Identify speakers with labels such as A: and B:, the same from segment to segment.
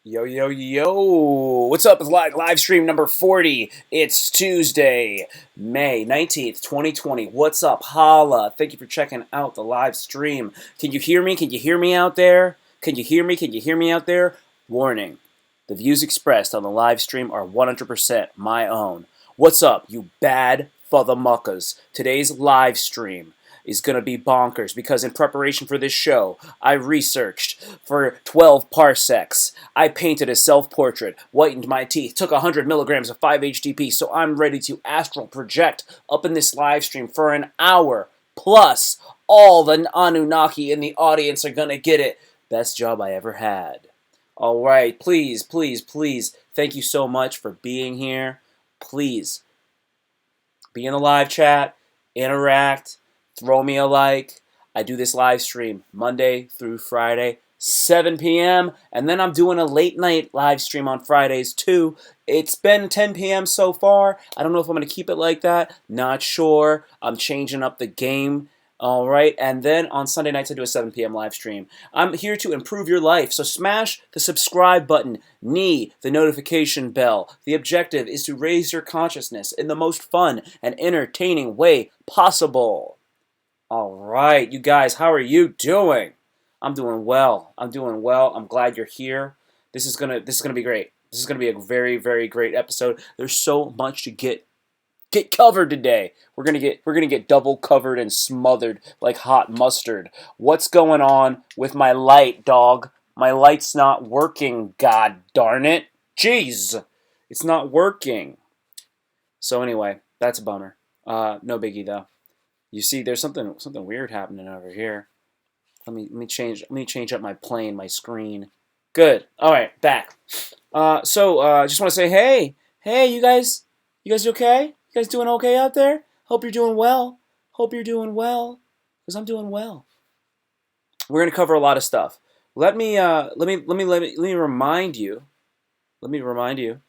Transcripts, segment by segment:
A: Yo, yo, yo. What's up? It's live stream number 40. It's Tuesday, May 19th, 2020. What's up? Holla. Thank you for checking out the live stream. Can you hear me? Can you hear me out there? Can you hear me? Can you hear me out there? Warning. The views expressed on the live stream are 100% my own. What's up, you bad muckers? Today's live stream is going to be bonkers because in preparation for this show, I researched for 12 parsecs. I painted a self-portrait, whitened my teeth, took 100 milligrams of 5-HTP, so I'm ready to astral project up in this live stream for an hour. Plus, all the Anunnaki in the audience are going to get it. Best job I ever had. All right, please, please, please, thank you so much for being here. Please, be in the live chat, interact, throw me a like. I do this live stream Monday through Friday, 7 p.m. And then I'm doing a late night live stream on Fridays too. It's been 10 p.m. so far. I don't know if I'm going to keep it like that. Not sure. I'm changing up the game. All right. And then on Sunday nights, I do a 7 p.m. live stream. I'm here to improve your life. So smash the subscribe button, knee the notification bell. The objective is to raise your consciousness in the most fun and entertaining way possible. All right, you guys, how are you doing? I'm doing well. I'm doing well. I'm glad you're here. This is gonna be great. This is gonna be a very, very great episode. There's so much to get covered today. We're gonna get double covered and smothered like hot mustard. What's going on with my light, dog? My light's not working. God darn it! Jeez, it's not working. So anyway, that's a bummer. No biggie though. You see, there's something weird happening over here. Let me change up my plane, my screen. Good. All right, back. Just want to say, hey, you guys okay? You guys doing okay out there? Hope you're doing well. Hope you're doing well, because I'm doing well. We're gonna cover a lot of stuff. Let me remind you. Let me remind you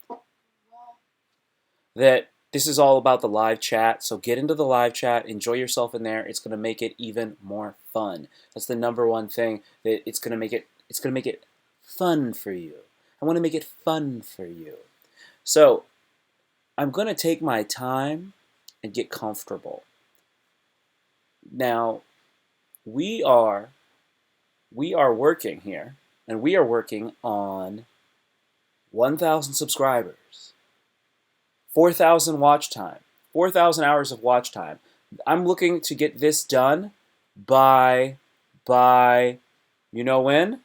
A: that this is all about the live chat, so get into the live chat, enjoy yourself in there. It's going to make it even more fun. That's the number one thing, that it's going to make it fun for you. I want to make it fun for you. So, I'm going to take my time and get comfortable. Now, we are working here, and we are working on 1,000 subscribers. 4,000 watch time, 4,000 hours of watch time. I'm looking to get this done by you know when?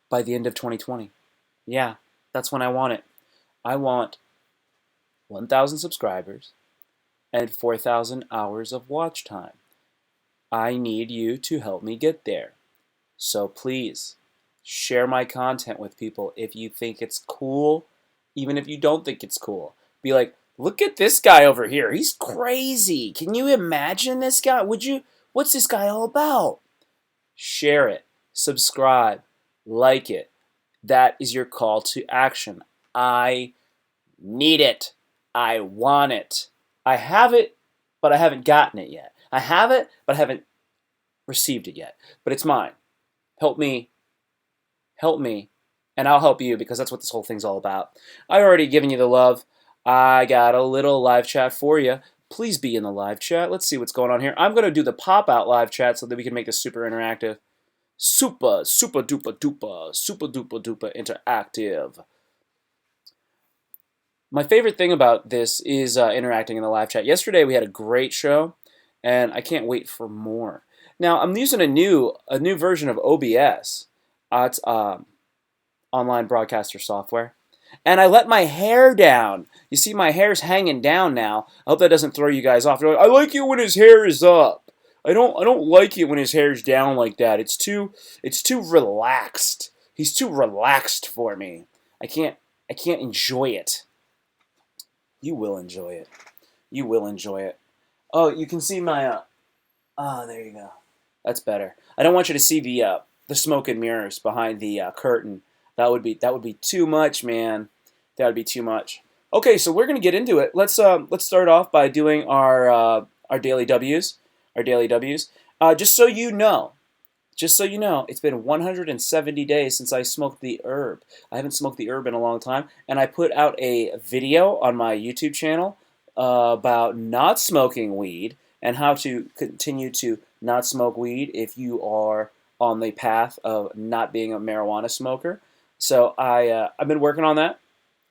A: By the end of 2020. Yeah, that's when I want it. I want 1,000 subscribers and 4,000 hours of watch time. I need you to help me get there. So please, share my content with people if you think it's cool. Even if you don't think it's cool, be like, look at this guy over here. He's crazy. Can you imagine this guy? What's this guy all about? Share it, subscribe, like it. That is your call to action. I need it. I want it. I have it, but I haven't gotten it yet. I have it, but I haven't received it yet. But it's mine. Help me. Help me. And I'll help you, because that's what this whole thing's all about. I've already given you the love. I got a little live chat for you. Please be in the live chat. Let's see what's going on here. I'm going to do the pop-out live chat so that we can make this super interactive. Super duper interactive. My favorite thing about this is interacting in the live chat. Yesterday we had a great show, and I can't wait for more. Now, I'm using a new version of OBS. It's online broadcaster software, and I let my hair down. You see, my hair's hanging down now. I hope that doesn't throw you guys off. Like, I like it when his hair is up. I don't like it when his hair's down like that. It's too relaxed. He's too relaxed for me. I can't enjoy it. You will enjoy it. You will enjoy it. Oh, you can see my there you go. That's better. I don't want you to see the smoke and mirrors behind the curtain. That would be too much, man. That would be too much. Okay, so we're gonna get into it. Let's start off by doing our daily W's. Our daily W's. Just so you know, Just so you know, it's been 170 days since I smoked the herb. I haven't smoked the herb in a long time, and I put out a video on my YouTube channel about not smoking weed and how to continue to not smoke weed if you are on the path of not being a marijuana smoker. So I've been working on that,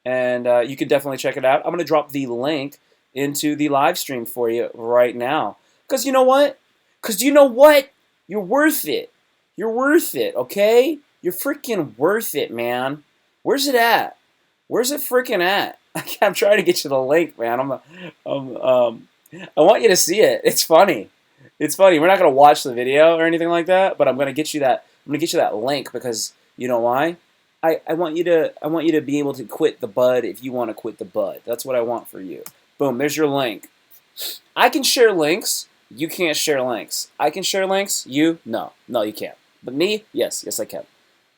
A: and you can definitely check it out. I'm going to drop the link into the live stream for you right now. Because you know what? Because you know what? You're worth it. You're worth it, okay? You're freaking worth it, man. Where's it at? Where's it freaking at? I'm trying to get you the link, man. I want you to see it. It's funny. It's funny. We're not gonna watch the video or anything like that, but I'm gonna get you that. I'm gonna get you that link because you know why? I want you to be able to quit the bud if you want to quit the bud. That's what I want for you. Boom, there's your link. I can share links. You can't share links. I can share links. You no. No, you can't. But me, yes, yes I can.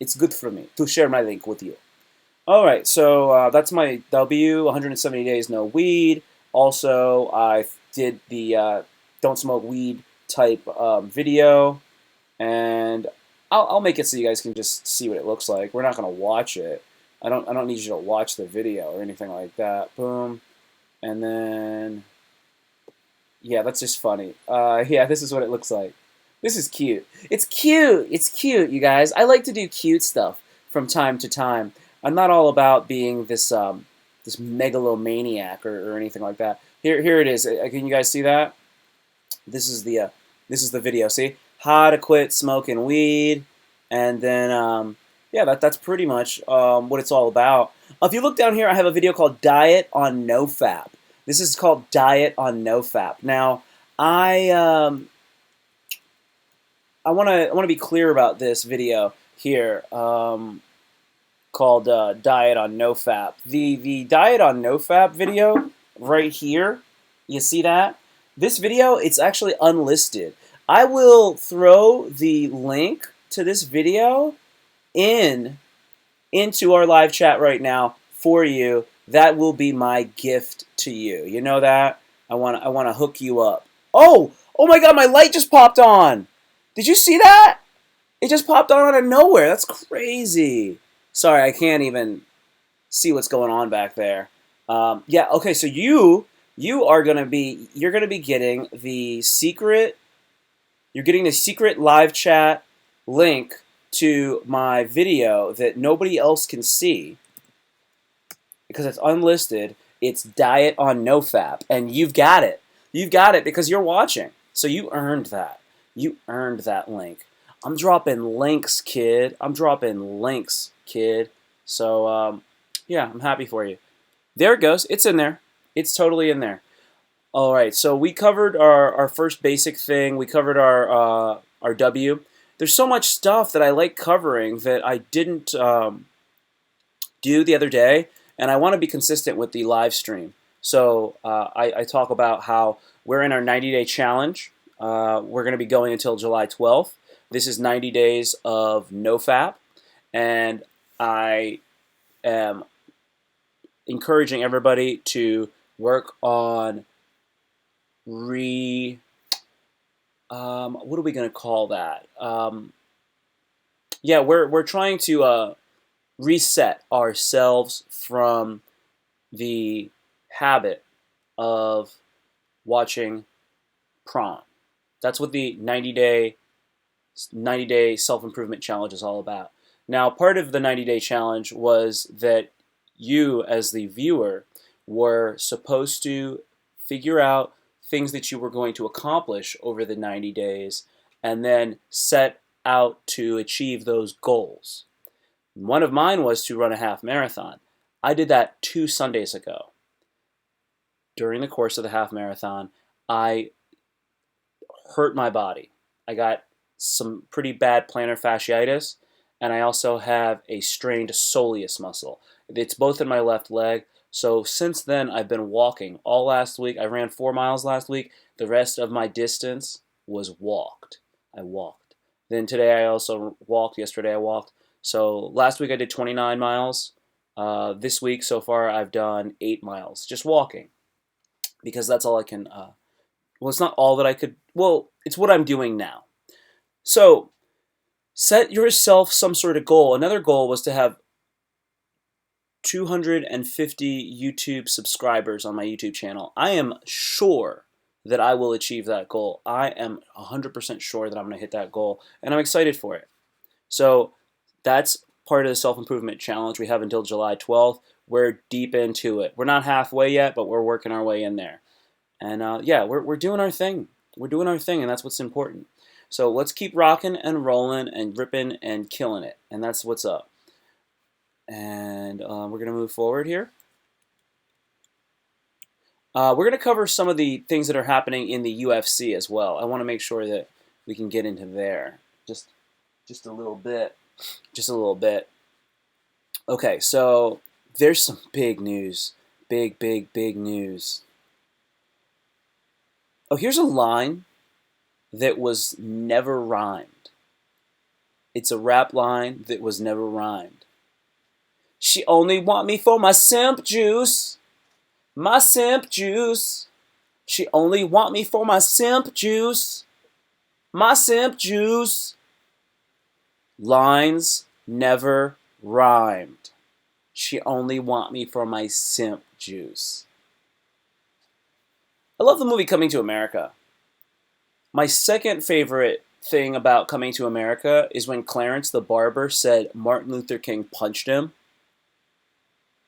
A: It's good for me to share my link with you. All right, so that's my W, 170 days no weed. Also, I did the don't smoke weed type video, and I'll make it so you guys can just see what it looks like. We're not gonna watch it. I don't need you to watch the video or anything like that. Boom, and then yeah, that's just funny. Yeah, this is what it looks like. This is cute. It's cute. It's cute, you guys. I like to do cute stuff from time to time. I'm not all about being this megalomaniac or anything like that. Here it is. Can you guys see that? This is the video. See how to quit smoking weed, and then yeah, that's pretty much what it's all about. If you look down here, I have a video called "Diet on NoFap." This is called "Diet on NoFap." Now, I want to be clear about this video here called "Diet on NoFap." The "Diet on NoFap" video right here, you see that? This video, it's actually unlisted. I will throw the link to this video in into our live chat right now for you. That will be my gift to you. You know that? I want to hook you up. Oh my God, my light just popped on. Did you see that? It just popped on out of nowhere. That's crazy. Sorry, I can't even see what's going on back there. Yeah, okay, so you're gonna be getting the secret. You're getting the secret live chat link to my video that nobody else can see because it's unlisted. It's Diet on NoFap, and you've got it. You've got it because you're watching. So you earned that. You earned that link. I'm dropping links, kid. I'm dropping links, kid. So yeah, I'm happy for you. There it goes. It's in there. It's totally in there. All right. So we covered our first basic thing. We covered our W. There's so much stuff that I like covering that I didn't do the other day, and I want to be consistent with the live stream. So I talk about how we're in our 90-day challenge. We're going to be going until July 12th. This is 90 days of NoFap, and I am encouraging everybody to work on what are we going to call that? Yeah, we're trying to reset ourselves from the habit of watching prom. That's what the 90-day self-improvement challenge is all about. Now, part of the 90-day challenge was that you, as the viewer, were supposed to figure out things that you were going to accomplish over the 90 days and then set out to achieve those goals. One of mine was to run a half marathon. I did that 2 Sundays ago. During the course of the half marathon, I hurt my body. I got some pretty bad plantar fasciitis, and I also have a strained soleus muscle. It's both in my left leg. So since then, I've been walking all last week. I ran 4 miles last week. The rest of my distance was walked. I walked. Then today I also walked. Yesterday I walked. So last week I did 29 miles. This week so far I've done 8 miles, just walking, because that's all I can. Well, it's not all that I could. Well, it's what I'm doing now. So Set yourself some sort of goal. Another goal was to have 250 YouTube subscribers on my YouTube channel. I am sure that I will achieve that goal. I am 100% sure that I'm going to hit that goal, and I'm excited for it. So that's part of the self-improvement challenge we have until July 12th. We're deep into it. We're not halfway yet, but we're working our way in there. And yeah, we're doing our thing. We're doing our thing, and that's what's important. So let's keep rocking and rolling and ripping and killing it. And that's what's up. And we're going to move forward here. We're going to cover some of the things that are happening in the UFC as well. I want to make sure that we can get into there just a little bit. Just a little bit. Okay, so there's some big news. Big news. Oh, here's a line that was never rhymed. It's a rap line that was never rhymed. She only want me for my simp juice. My simp juice. She only want me for my simp juice. My simp juice. Lines never rhymed. She only want me for my simp juice. I love the movie Coming to America. My second favorite thing about Coming to America is when Clarence the barber said Martin Luther King punched him.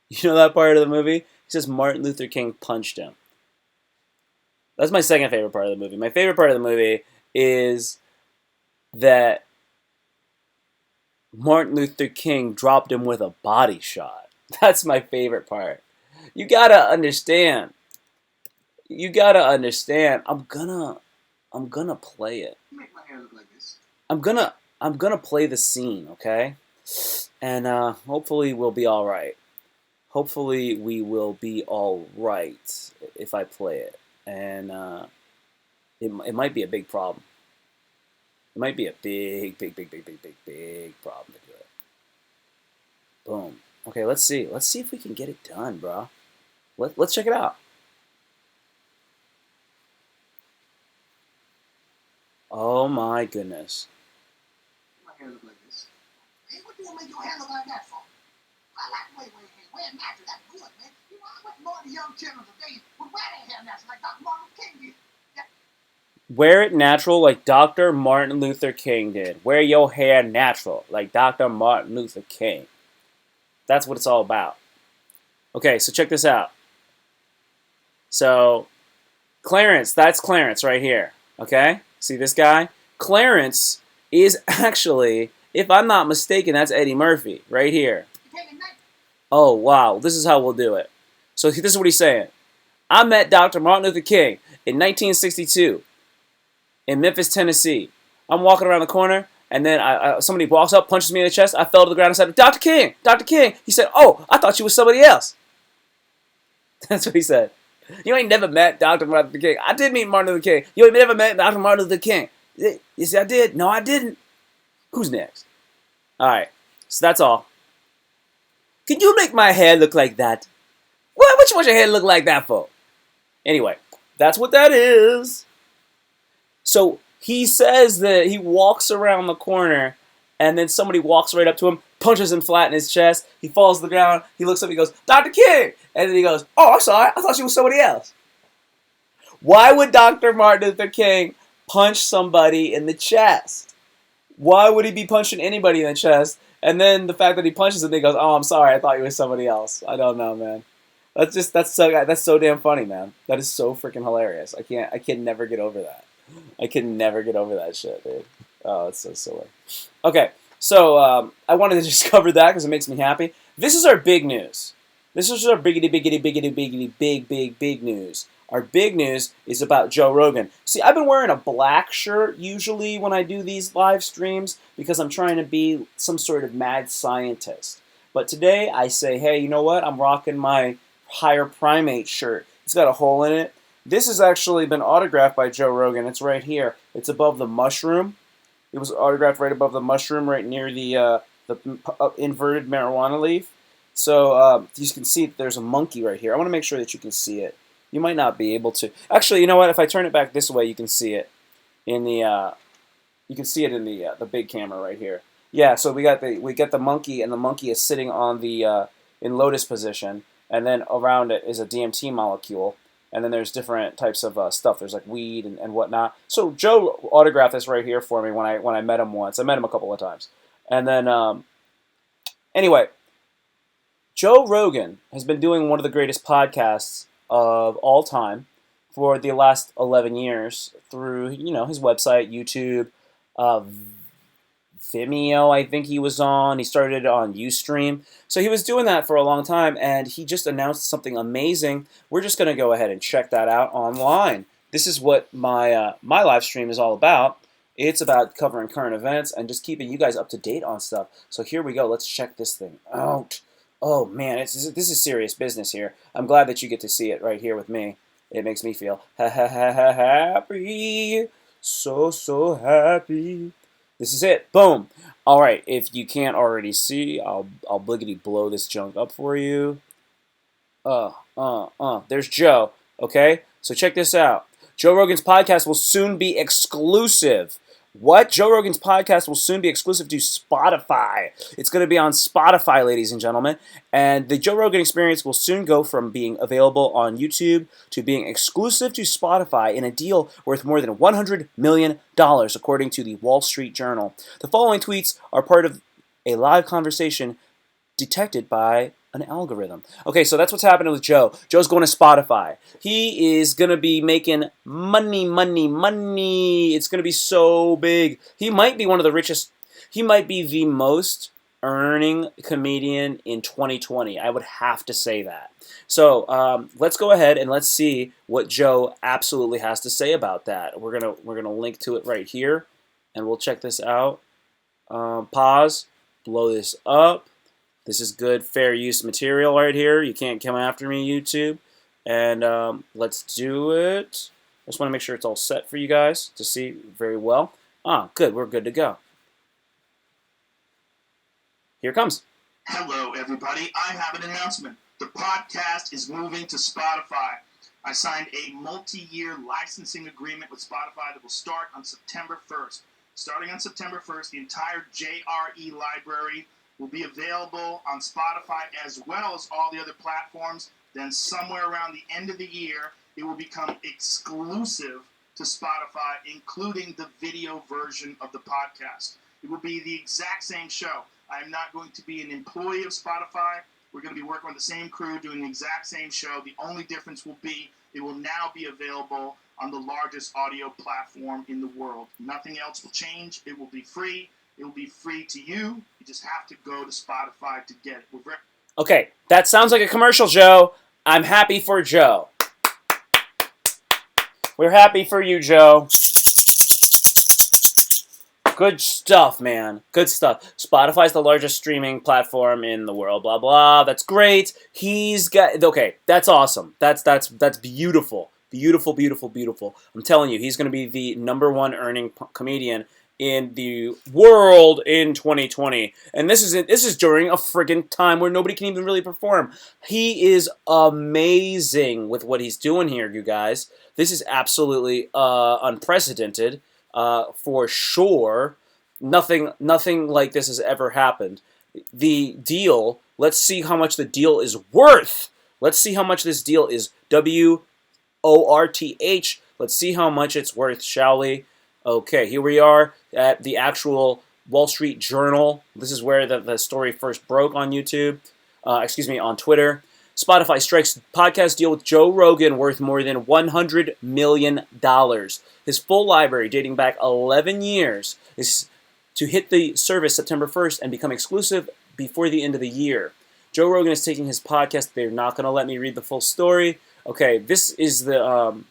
A: You know that part of the movie? He says Martin Luther King punched him. That's my second favorite part of the movie. My favorite part of the movie is that Martin Luther King dropped him with a body shot. That's my favorite part. You gotta understand. You gotta understand. I'm gonna play it.
B: Make my hair look like this.
A: I'm gonna play the scene, okay? And hopefully we'll be all right. Hopefully we will be all right if I play it. And it might be a big problem. It might be a big problem to do it. Boom. Okay, let's see. Let's see if we can get it done, bro. Let's check it out. Oh my goodness.
B: My hair look like this. Hey, what do you make your hair look like that for? I like wear natural. That's good, man. You know, I wish more of the young children today would wear their hair natural like Dr. Martin King did.
A: Wear it natural like Dr. Martin Luther King did. Wear your hair natural like Dr. Martin Luther King. That's what it's all about. Okay, so check this out. So, Clarence, that's Clarence right here. Okay? See this guy? Clarence is actually, if I'm not mistaken, that's Eddie Murphy right here. Oh, wow. This is how we'll do it. So this is what he's saying. I met Dr. Martin Luther King in 1962 in Memphis, Tennessee. I'm walking around the corner, and then somebody walks up, punches me in the chest. I fell to the ground and said, Dr. King, Dr. King. He said, oh, I thought you was somebody else. That's what he said. You ain't never met Dr. Martin Luther King. I did meet Martin Luther King. You ain't never met Dr. Martin Luther King. You see, I did. No, I didn't. Who's next? All right. So that's all. Can you make my hair look like that? What you want your hair to look like that for? Anyway, that's what that is. So he says that he walks around the corner, and then somebody walks right up to him, punches him flat in his chest. He falls to the ground. He looks up. He goes, Dr. King. And then he goes, oh, I'm sorry. I thought you was somebody else. Why would Dr. Martin Luther King punch somebody in the chest? Why would he be punching anybody in the chest? And then the fact that he punches him, he goes, oh, I'm sorry. I thought you was somebody else. I don't know, man. That's so damn funny, man. That is so freaking hilarious. I can never get over that. I can never get over that shit, dude. Oh, it's so silly. Okay, so I wanted to just cover that because it makes me happy. This is our big news. This is our big news. Our big news is about Joe Rogan. See, I've been wearing a black shirt usually when I do these live streams because I'm trying to be some sort of mad scientist. But today I say, hey, you know what? I'm rocking my higher primate shirt. It's got a hole in it. This has actually been autographed by Joe Rogan. It's right here. It's above the mushroom. It was autographed right above the mushroom, right near the inverted marijuana leaf. So you can see there's a monkey right here. I want to make sure that you can see it. You might not be able to. Actually, you know what? If I turn it back this way, you can see it in the You can see it in the big camera right here. Yeah, so we get the monkey, and the monkey is sitting on the in lotus position, and then around it is a DMT molecule, and then there's different types of stuff. There's like weed and whatnot. So Joe autographed this right here for me when I met him once. I met him a couple of times, and then anyway, Joe Rogan has been doing one of the greatest podcasts of all time for the last 11 years through his website, YouTube, uh, Vimeo, I think he was on. He started on Ustream. So he was doing that for a long time, and he just announced something amazing. We're just going to go ahead and check that out online. This is what my live stream is all about. It's about covering current events and just keeping you guys up to date on stuff. So here we go. Let's check this thing out. Oh man, this is serious business here. I'm glad that you get to see it right here with me. It makes me feel happy, so happy. This is it. Boom. All right. If you can't already see, I'll bliggity blow this junk up for you. There's Joe. Okay. So check this out. Joe Rogan's podcast will soon be exclusive. What? Joe Rogan's podcast will soon be exclusive to Spotify. It's going to be on Spotify, ladies and gentlemen. And the Joe Rogan experience will soon go from being available on YouTube to being exclusive to Spotify in a deal worth more than $100 million, according to the Wall Street Journal. The following tweets are part of a live conversation detected by an algorithm. Okay, so that's what's happening with Joe. Joe's going to Spotify. He is going to be making money. It's going to be so big. He might be one of the richest. He might be the most earning comedian in 2020. I would have to say that. So let's go ahead and let's see what Joe absolutely has to say about that. We're gonna link to it right here, and we'll check this out. Pause. Blow this up. This is good, fair use material right here. You can't come after me, YouTube. And let's do it. I just want to make sure it's all set for you guys to see very well. Good. We're good to go. Here it comes.
B: Hello, everybody. I have an announcement. The podcast is moving to Spotify. I signed a multi-year licensing agreement with Spotify that will start on September 1st. Starting on September 1st, the entire JRE library will be available on Spotify as well as all the other platforms. Then somewhere around the end of the year, it will become exclusive to Spotify, including the video version of the podcast. It will be the exact same show. I am not going to be an employee of Spotify. We're going to be working with the same crew, doing the exact same show. The only difference will be it will now be available on the largest audio platform in the world. Nothing else will change. It will be free. It will be free to you. You just have to go to Spotify to get it.
A: Okay, that sounds like a commercial, Joe. I'm happy for Joe. We're happy for you, Joe. Good stuff, man. Good stuff. Spotify's the largest streaming platform in the world. Blah blah. That's great. He's got okay. That's awesome. That's beautiful. Beautiful. I'm telling you, he's going to be the #1 earning comedian in the world in 2020. And this is during a friggin' time where nobody can even really perform. He is amazing with what he's doing here, you guys. This is absolutely unprecedented. For sure, nothing like this has ever happened. The deal, let's see how much the deal is worth. Let's see how much this deal is. WORTH. Let's see how much it's worth, shall we? Okay, here we are at the actual Wall Street Journal. This is where the story first broke on YouTube. On Twitter. Spotify strikes podcast deal with Joe Rogan worth more than $100 million. His full library, dating back 11 years, is to hit the service September 1st and become exclusive before the end of the year. Joe Rogan is taking his podcast. They're not going to let me read the full story. Okay, this is the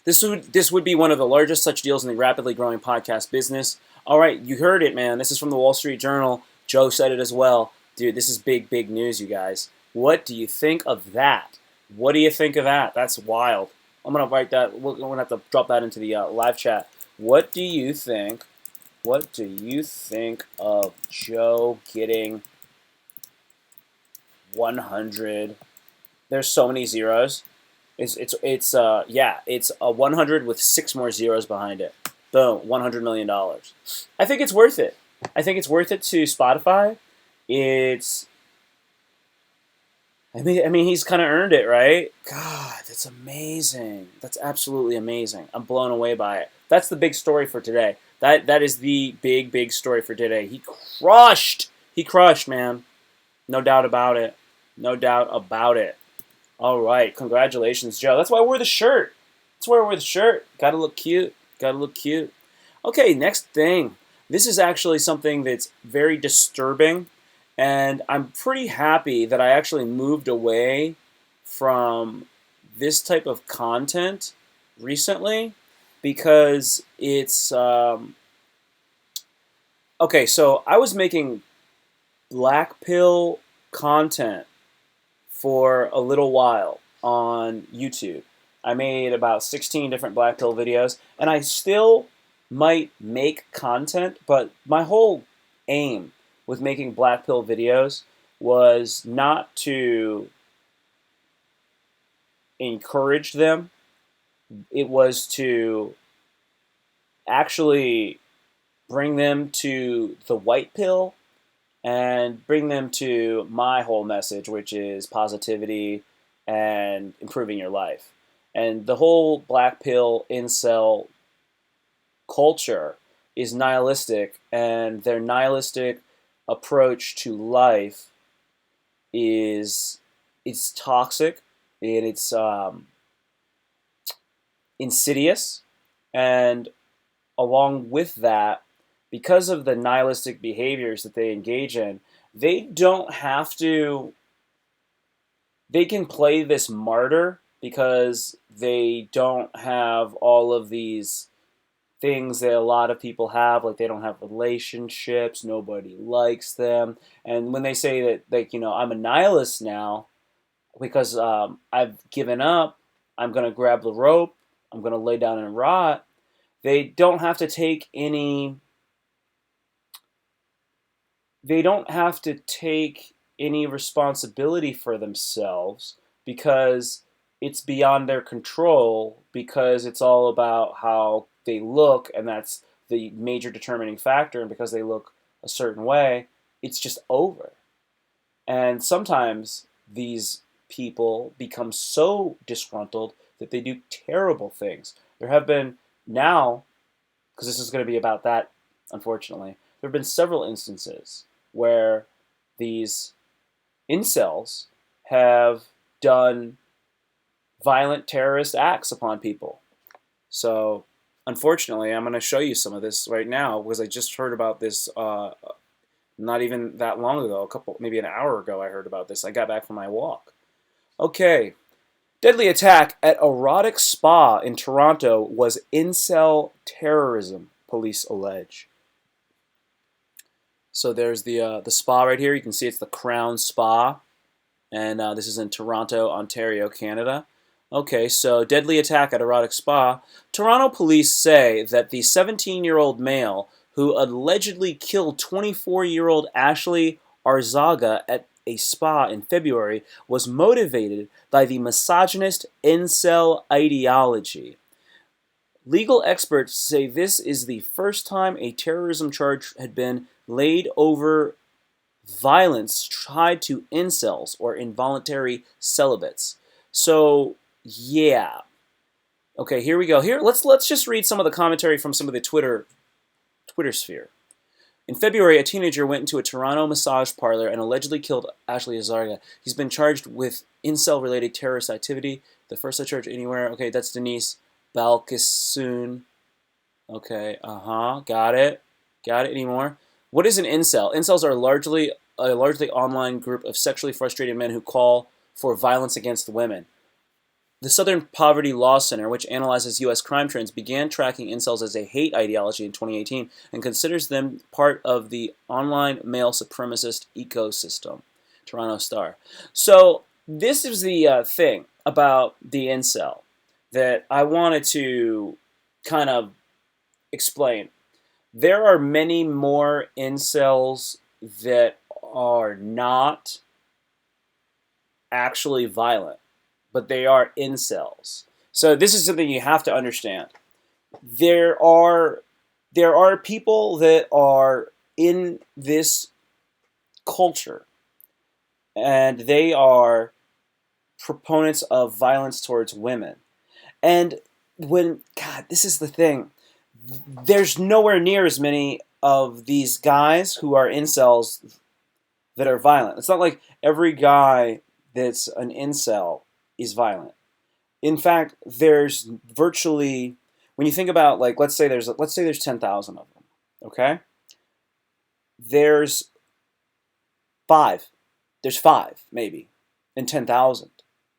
A: this would be one of the largest such deals in the rapidly growing podcast business. All right, you heard it, man. This is from the Wall Street Journal. Joe said it as well. Dude, this is big news, you guys. What do you think of that? What do you think of that? That's wild. I'm going to write that. We're going to have to drop that into the live chat. What do you think? What do you think of Joe getting 100? There's so many zeros. It's a 100 with 6 more zeros behind it. Boom, $100 million. I think it's worth it. I think it's worth it to Spotify. It's, I mean, he's kind of earned it, right? God, that's amazing. That's absolutely amazing. I'm blown away by it. That's the big story for today. That is the big story for today. He crushed. He crushed, man. No doubt about it. No doubt about it. All right, congratulations, Joe. That's why I wore the shirt. That's why I wore the shirt. Gotta look cute. Gotta look cute. Okay, next thing. This is actually something that's very disturbing, and I'm pretty happy that I actually moved away from this type of content recently because it's okay. So I was making black pill content for a little while on YouTube. I made about 16 different black pill videos, and I still might make content, but my whole aim with making black pill videos was not to encourage them. It was to actually bring them to the white pill and bring them to my whole message, which is positivity and improving your life. And the whole black pill incel culture is nihilistic, and their nihilistic approach to life is it's toxic and it's insidious, and along with that, because of the nihilistic behaviors that they engage in, they don't have to, they can play this martyr because they don't have all of these things that a lot of people have, like they don't have relationships, nobody likes them. And when they say that, like, I'm a nihilist now because I've given up, I'm going to grab the rope, I'm going to lay down and rot, they don't have to take any they don't have to take any responsibility for themselves because it's beyond their control, because it's all about how they look, and that's the major determining factor, and because they look a certain way, it's just over. And sometimes these people become so disgruntled that they do terrible things. There have been now, because this is going to be about that, unfortunately, there have been several instances where these incels have done violent terrorist acts upon people. So, unfortunately, I'm going to show you some of this right now because I just heard about this not even that long ago, maybe an hour ago, I heard about this. I got back from my walk. Okay. Deadly attack at erotic spa in Toronto was incel terrorism, police allege. So there's the spa right here. You can see it's the Crown Spa, and this is in Toronto, Ontario, Canada. Okay, so deadly attack at erotic spa. Toronto police say that the 17-year-old male who allegedly killed 24-year-old Ashley Arzaga at a spa in February was motivated by the misogynist incel ideology. Legal experts say this is the first time a terrorism charge had been laid over violence tied to incels or involuntary celibates. So, yeah. Okay, here we go. Here, let's just read some of the commentary from some of the Twitter sphere. In February, a teenager went into a Toronto massage parlor and allegedly killed Ashley Azarga. He's been charged with incel-related terrorist activity. The first such charge anywhere. Okay, that's Denise Balkisoon. Okay, got it. Got it. Any more? What is an incel? Incels are a largely online group of sexually frustrated men who call for violence against women. The Southern Poverty Law Center, which analyzes U.S. crime trends, began tracking incels as a hate ideology in 2018 and considers them part of the online male supremacist ecosystem. Toronto Star. So this is the thing about the incel that I wanted to kind of explain. There are many more incels that are not actually violent, but they are incels. So this is something you have to understand. there are there are people that are in this culture, and they are proponents of violence towards women. And when God, this is the thing. There's nowhere near as many of these guys who are incels that are violent. It's not like every guy that's an incel is violent. In fact, there's virtually, when you think about, like, let's say there's 10,000 of them. Okay, there's five. There's five maybe in 10,000.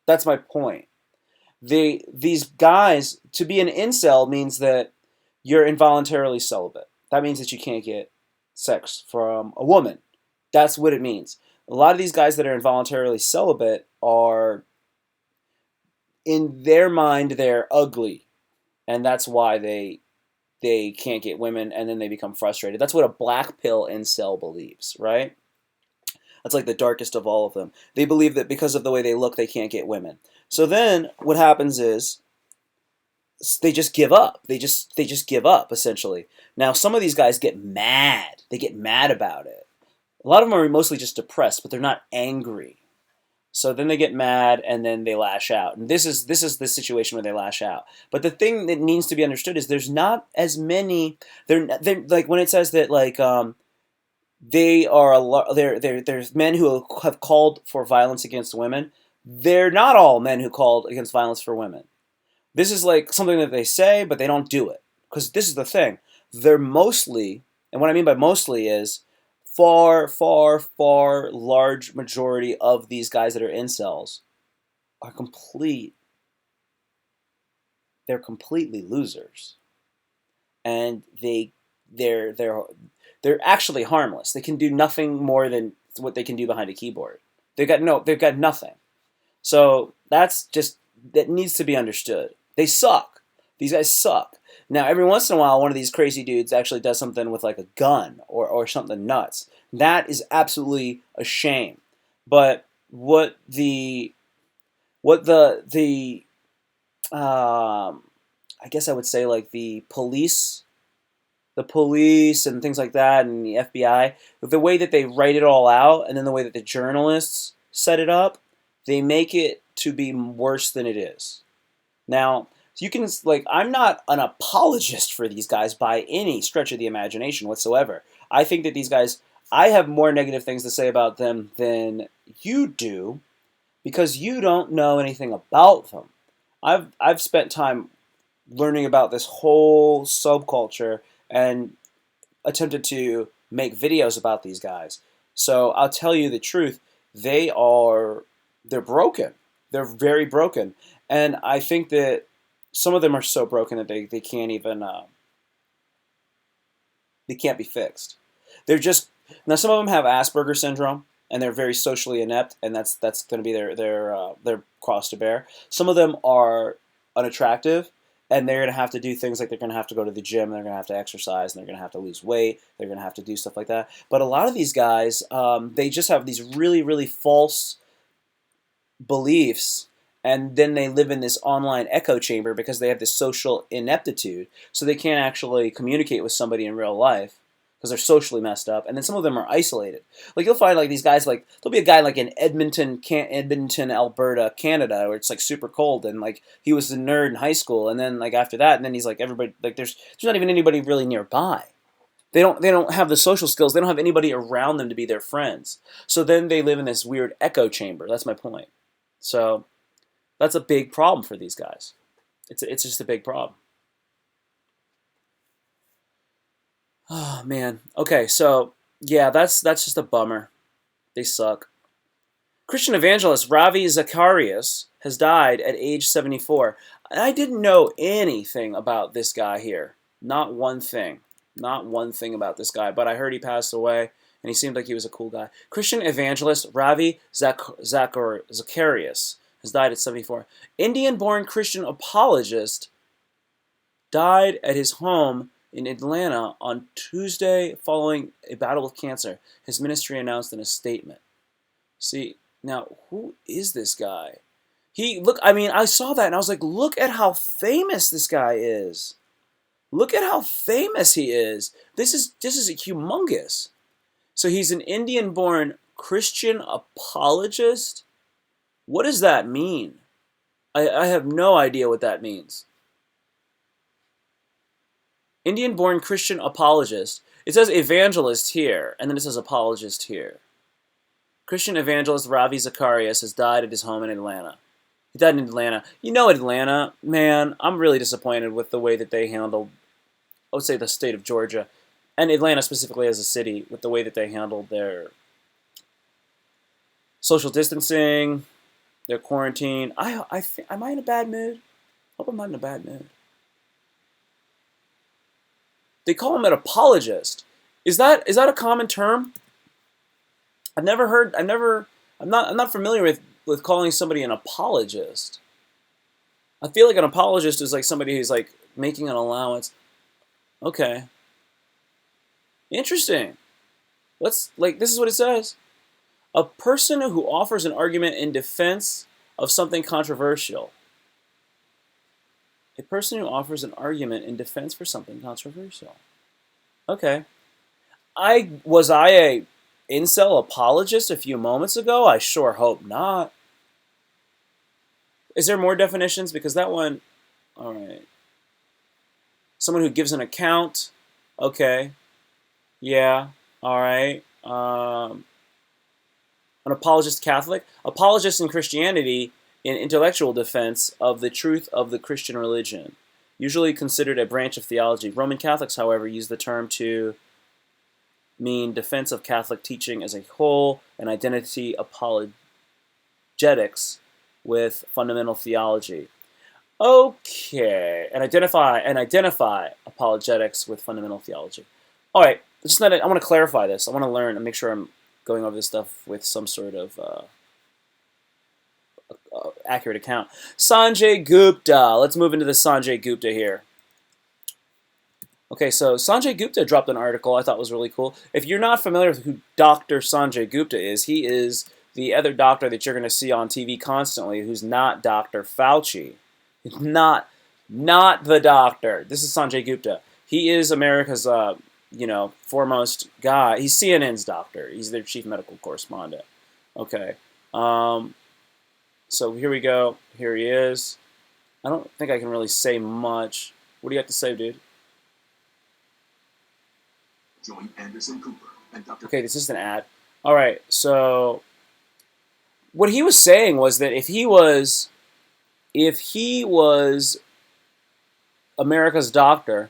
A: That's my point. These guys, to be an incel means that you're involuntarily celibate. That means that you can't get sex from a woman. That's what it means. A lot of these guys that are involuntarily celibate are, in their mind, they're ugly, and that's why they can't get women, and then they become frustrated. That's what a black pill incel believes, right? That's like the darkest of all of them. They believe that because of the way they look, they can't get women. So then what happens is they just give up. They just give up essentially. Now some of these guys get mad. They get mad about it. A lot of them are mostly just depressed, but they're not angry. So then they get mad and then they lash out. And this is the situation where they lash out. But the thing that needs to be understood is there's not as many. They're like when it says that like they are a lot. There's men who have called for violence against women. They're not all men who called against violence for women. This is like something that they say, but they don't do it. Because this is the thing. They're mostly, and what I mean by mostly is far, far, far large majority of these guys that are incels are they're completely losers. And they're they're they're actually harmless. They can do nothing more than what they can do behind a keyboard. They've got nothing. So that needs to be understood. They suck. These guys suck. Now, every once in a while, one of these crazy dudes actually does something with like a gun or something nuts. That is absolutely a shame. But what the I guess I would say like the police and things like that, and the FBI, the way that they write it all out, and then the way that the journalists set it up, they make it to be worse than it is. Now, you can like I'm not an apologist for these guys by any stretch of the imagination whatsoever. I think that these guys, I have more negative things to say about them than you do because you don't know anything about them. I've spent time learning about this whole subculture and attempted to make videos about these guys. So I'll tell you the truth, they are they're broken. They're very broken. And I think that some of them are so broken that they can't even they can't be fixed. They're just now some of them have Asperger syndrome and they're very socially inept, and that's going to be their cross to bear. Some of them are unattractive, and they're going to have to do things like they're going to have to go to the gym, they're going to have to exercise, and they're going to have to lose weight. They're going to have to do stuff like that. But a lot of these guys, they just have these really really false beliefs, and then they live in this online echo chamber because they have this social ineptitude, so they can't actually communicate with somebody in real life because they're socially messed up. And then some of them are isolated. Like you'll find like these guys, like there'll be a guy like in Edmonton, Alberta, Canada, where it's like super cold, and like he was a nerd in high school, and then like after that, and then he's like everybody like there's not even anybody really nearby. They don't have the social skills. They don't have anybody around them to be their friends. So then they live in this weird echo chamber. That's my point. So that's a big problem for these guys. It's just a big problem. Oh man. Okay, so yeah, that's just a bummer. They suck. Christian evangelist Ravi Zacharias has died at age 74. I didn't know anything about this guy here. Not one thing. Not one thing about this guy, but I heard he passed away and he seemed like he was a cool guy. Christian evangelist Ravi Zacharias has died at 74. Indian-born Christian apologist died at his home in Atlanta on Tuesday following a battle with cancer. His ministry announced in a statement. See, now who is this guy? I mean, I saw that and I was like, look at how famous this guy is. Look at how famous he is. This is humongous. So he's an Indian-born Christian apologist. What does that mean? I have no idea what that means. Indian-born Christian apologist. It says evangelist here, and then it says apologist here. Christian evangelist Ravi Zacharias has died at his home in Atlanta. He died in Atlanta. You know Atlanta, man, I'm really disappointed with the way that they handled, I would say, the state of Georgia, and Atlanta specifically as a city, with the way that they handled their social distancing, their quarantine. Am I in a bad mood? I hope I'm not in a bad mood. They call him an apologist. Is that a common term? I'm not familiar with calling somebody an apologist. I feel like an apologist is like somebody who's like making an allowance. Okay. Interesting. This is what it says. A person who offers an argument in defense of something controversial. A person who offers an argument in defense for something controversial. Okay. Was I a incel apologist a few moments ago? I sure hope not. Is there more definitions? Because that one, all right. Someone who gives an account. Okay. Yeah. All right. An apologist Catholic. Apologist in Christianity in intellectual defense of the truth of the Christian religion. Usually considered a branch of theology. Roman Catholics, however, use the term to mean defense of Catholic teaching as a whole and identity apologetics with fundamental theology. Okay, and identify apologetics with fundamental theology. All right, I want to clarify this. I want to learn and make sure I'm going over this stuff with some sort of accurate account. Sanjay Gupta. Let's move into the Sanjay Gupta here. Okay, so Sanjay Gupta dropped an article I thought was really cool. If you're not familiar with who Dr. Sanjay Gupta is, he is the other doctor that you're going to see on TV constantly who's not Dr. Fauci. Not the doctor. This is Sanjay Gupta. He is America's, foremost guy. He's CNN's doctor. He's their chief medical correspondent. Okay. So here we go. Here he is. I don't think I can really say much. What do you have to say, dude?
B: Join Anderson Cooper and Dr.
A: Okay, this is an ad. All right, so what he was saying was that if he was America's doctor,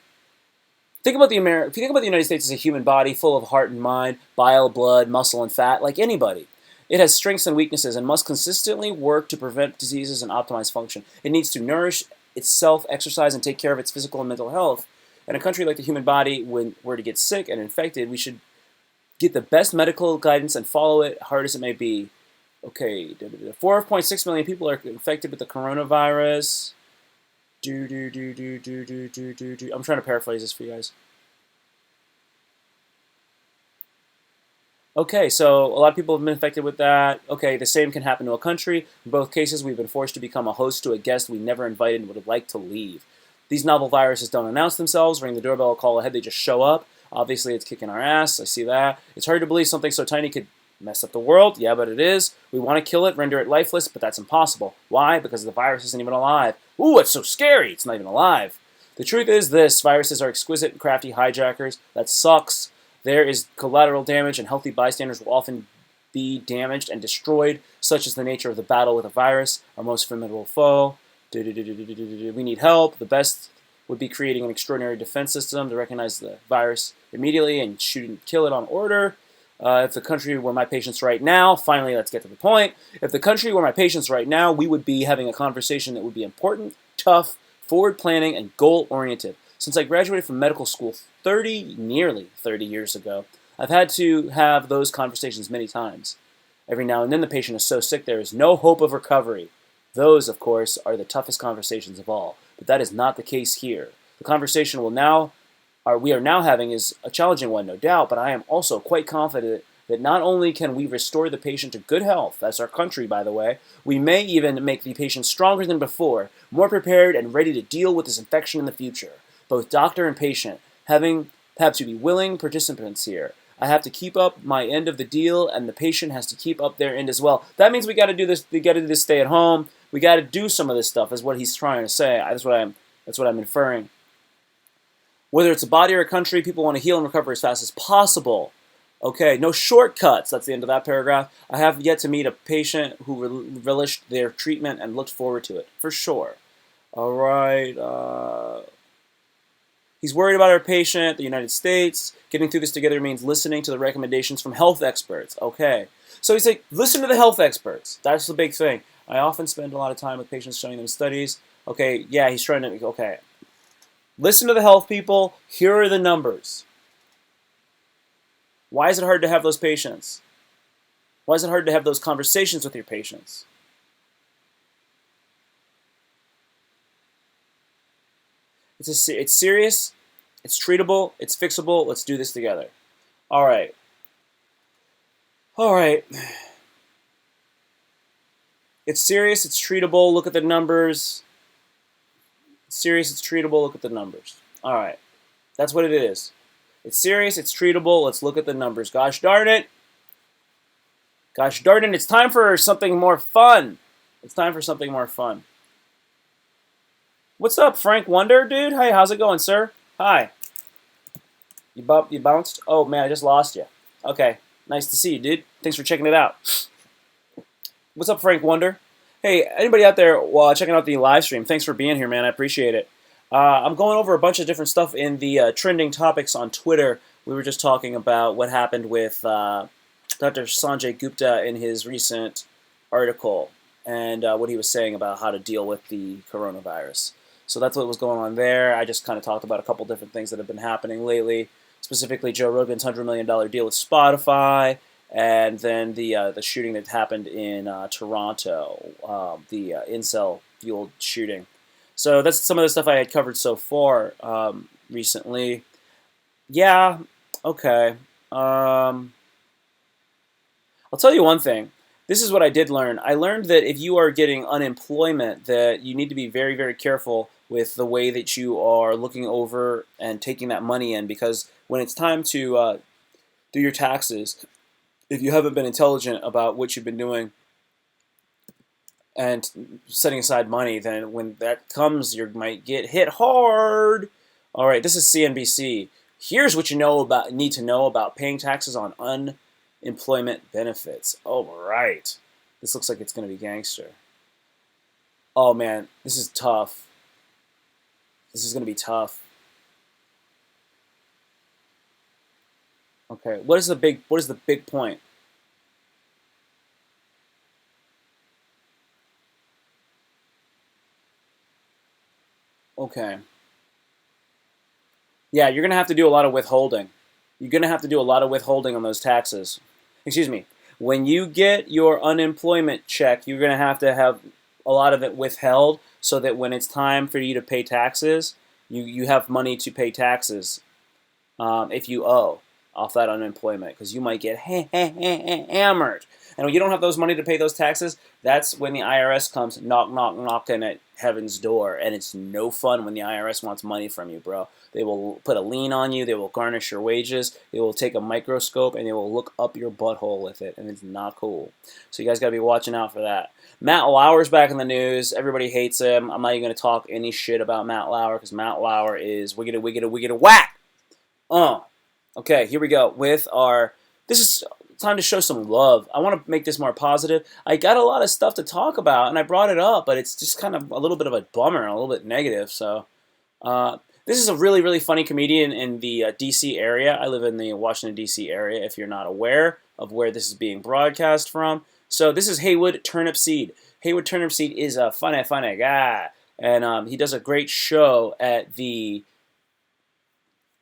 A: think about the United States as a human body full of heart and mind, bile, blood, muscle, and fat, like anybody. It has strengths and weaknesses and must consistently work to prevent diseases and optimize function. It needs to nourish itself, exercise, and take care of its physical and mental health. In a country like the human body, when we're to get sick and infected, we should get the best medical guidance and follow it, hard as it may be. Okay, 4.6 million people are infected with the coronavirus. I'm trying to paraphrase this for you guys. Okay, so a lot of people have been infected with that. Okay, the same can happen to a country. In both cases, we've been forced to become a host to a guest we never invited and would have liked to leave. These novel viruses don't announce themselves, ring the doorbell, call ahead, they just show up. Obviously, it's kicking our ass. I see that. It's hard to believe something so tiny could mess up the world. Yeah, but it is. We want to kill it, render it lifeless, but that's impossible. Why? Because the virus isn't even alive. Ooh, it's so scary. It's not even alive. The truth is this. Viruses are exquisite and crafty hijackers. That sucks. There is collateral damage, and healthy bystanders will often be damaged and destroyed, such is the nature of the battle with a virus, our most formidable foe. We need help. The best would be creating an extraordinary defense system to recognize the virus immediately and shoot and kill it on order. If the country were my patients right now, finally, let's get to the point. If the country were my patients right now, we would be having a conversation that would be important, tough, forward planning, and goal-oriented. Since I graduated from medical school nearly 30 years ago, I've had to have those conversations many times. Every now and then the patient is so sick there is no hope of recovery. Those, of course, are the toughest conversations of all, but that is not the case here. The conversation we are now having is a challenging one, no doubt, but I am also quite confident that not only can we restore the patient to good health, that's our country, by the way, we may even make the patient stronger than before, more prepared and ready to deal with this infection in the future. both doctor and patient, have to be willing participants here. I have to keep up my end of the deal, and the patient has to keep up their end as well. That means we got to do this. We got to do this. Stay at home. We got to do some of this stuff. Is what he's trying to say. That's what I'm inferring. Whether it's a body or a country, people want to heal and recover as fast as possible. Okay, no shortcuts. That's the end of that paragraph. I have yet to meet a patient who relished their treatment and looked forward to it, for sure. All right. He's worried about our patient, the United States. Getting through this together means listening to the recommendations from health experts. Okay. So he's like, listen to the health experts. That's the big thing. I often spend a lot of time with patients showing them studies. Okay, yeah, he's trying to, okay. Listen to the health people. Here are the numbers. Why is it hard to have those patients? Why is it hard to have those conversations with your patients? It's serious, it's treatable, it's fixable. Let's do this together. All right. All right. It's serious, it's treatable. Look at the numbers. It's serious, it's treatable. Look at the numbers. All right. That's what it is. It's serious, it's treatable. Let's look at the numbers. Gosh darn it. Gosh darn it. It's time for something more fun. It's time for something more fun. What's up, Frank Wonder, dude? Hey, how's it going, sir? Hi. You bounced? Oh, man, I just lost you. Okay. Nice to see you, dude. Thanks for checking it out. What's up, Frank Wonder? Hey, anybody out there checking out the live stream, thanks for being here, man. I appreciate it. I'm going over a bunch of different stuff in the trending topics on Twitter. We were just talking about what happened with Dr. Sanjay Gupta in his recent article and what he was saying about how to deal with the coronavirus. So that's what was going on there. I just kind of talked about a couple different things that have been happening lately, specifically Joe Rogan's $100 million deal with Spotify, and then the shooting that happened in Toronto, the incel-fueled shooting. So that's some of the stuff I had covered so far recently. Yeah, okay. I'll tell you one thing. This is what I did learn. I learned that if you are getting unemployment, that you need to be very, very careful with the way that you are looking over and taking that money in, because when it's time to do your taxes, if you haven't been intelligent about what you've been doing and setting aside money, then when that comes, you might get hit hard. All right, this is CNBC. Here's what you need to know about paying taxes on unemployment benefits. All right, this looks like it's going to be gangster. Oh man, this is tough. This is going to be tough. Okay, what is the big point? Okay. Yeah, you're going to have to do a lot of withholding. You're going to have to do a lot of withholding on those taxes. Excuse me. When you get your unemployment check, you're going to have a lot of it withheld so that when it's time for you to pay taxes, you have money to pay taxes if you owe off that unemployment, because you might get hammered. And when you don't have those money to pay those taxes, that's when the IRS comes knocking at heaven's door, and it's no fun when the IRS wants money from you, bro. They will put a lien on you, they will garnish your wages, they will take a microscope, and they will look up your butthole with it, and it's not cool. So you guys got to be watching out for that. Matt Lauer's back in the news. Everybody hates him. I'm not even going to talk any shit about Matt Lauer, because Matt Lauer is wiggity whack! Okay, here we go with this is time to show some love. I want to make this more positive. I got a lot of stuff to talk about, and I brought it up, but it's just kind of a little bit of a bummer, a little bit negative. So this is a really, really funny comedian in the D.C. area. I live in the Washington, D.C. area, if you're not aware of where this is being broadcast from. So this is Haywood Turnipseed. Haywood Turnipseed is a funny guy, and he does a great show at the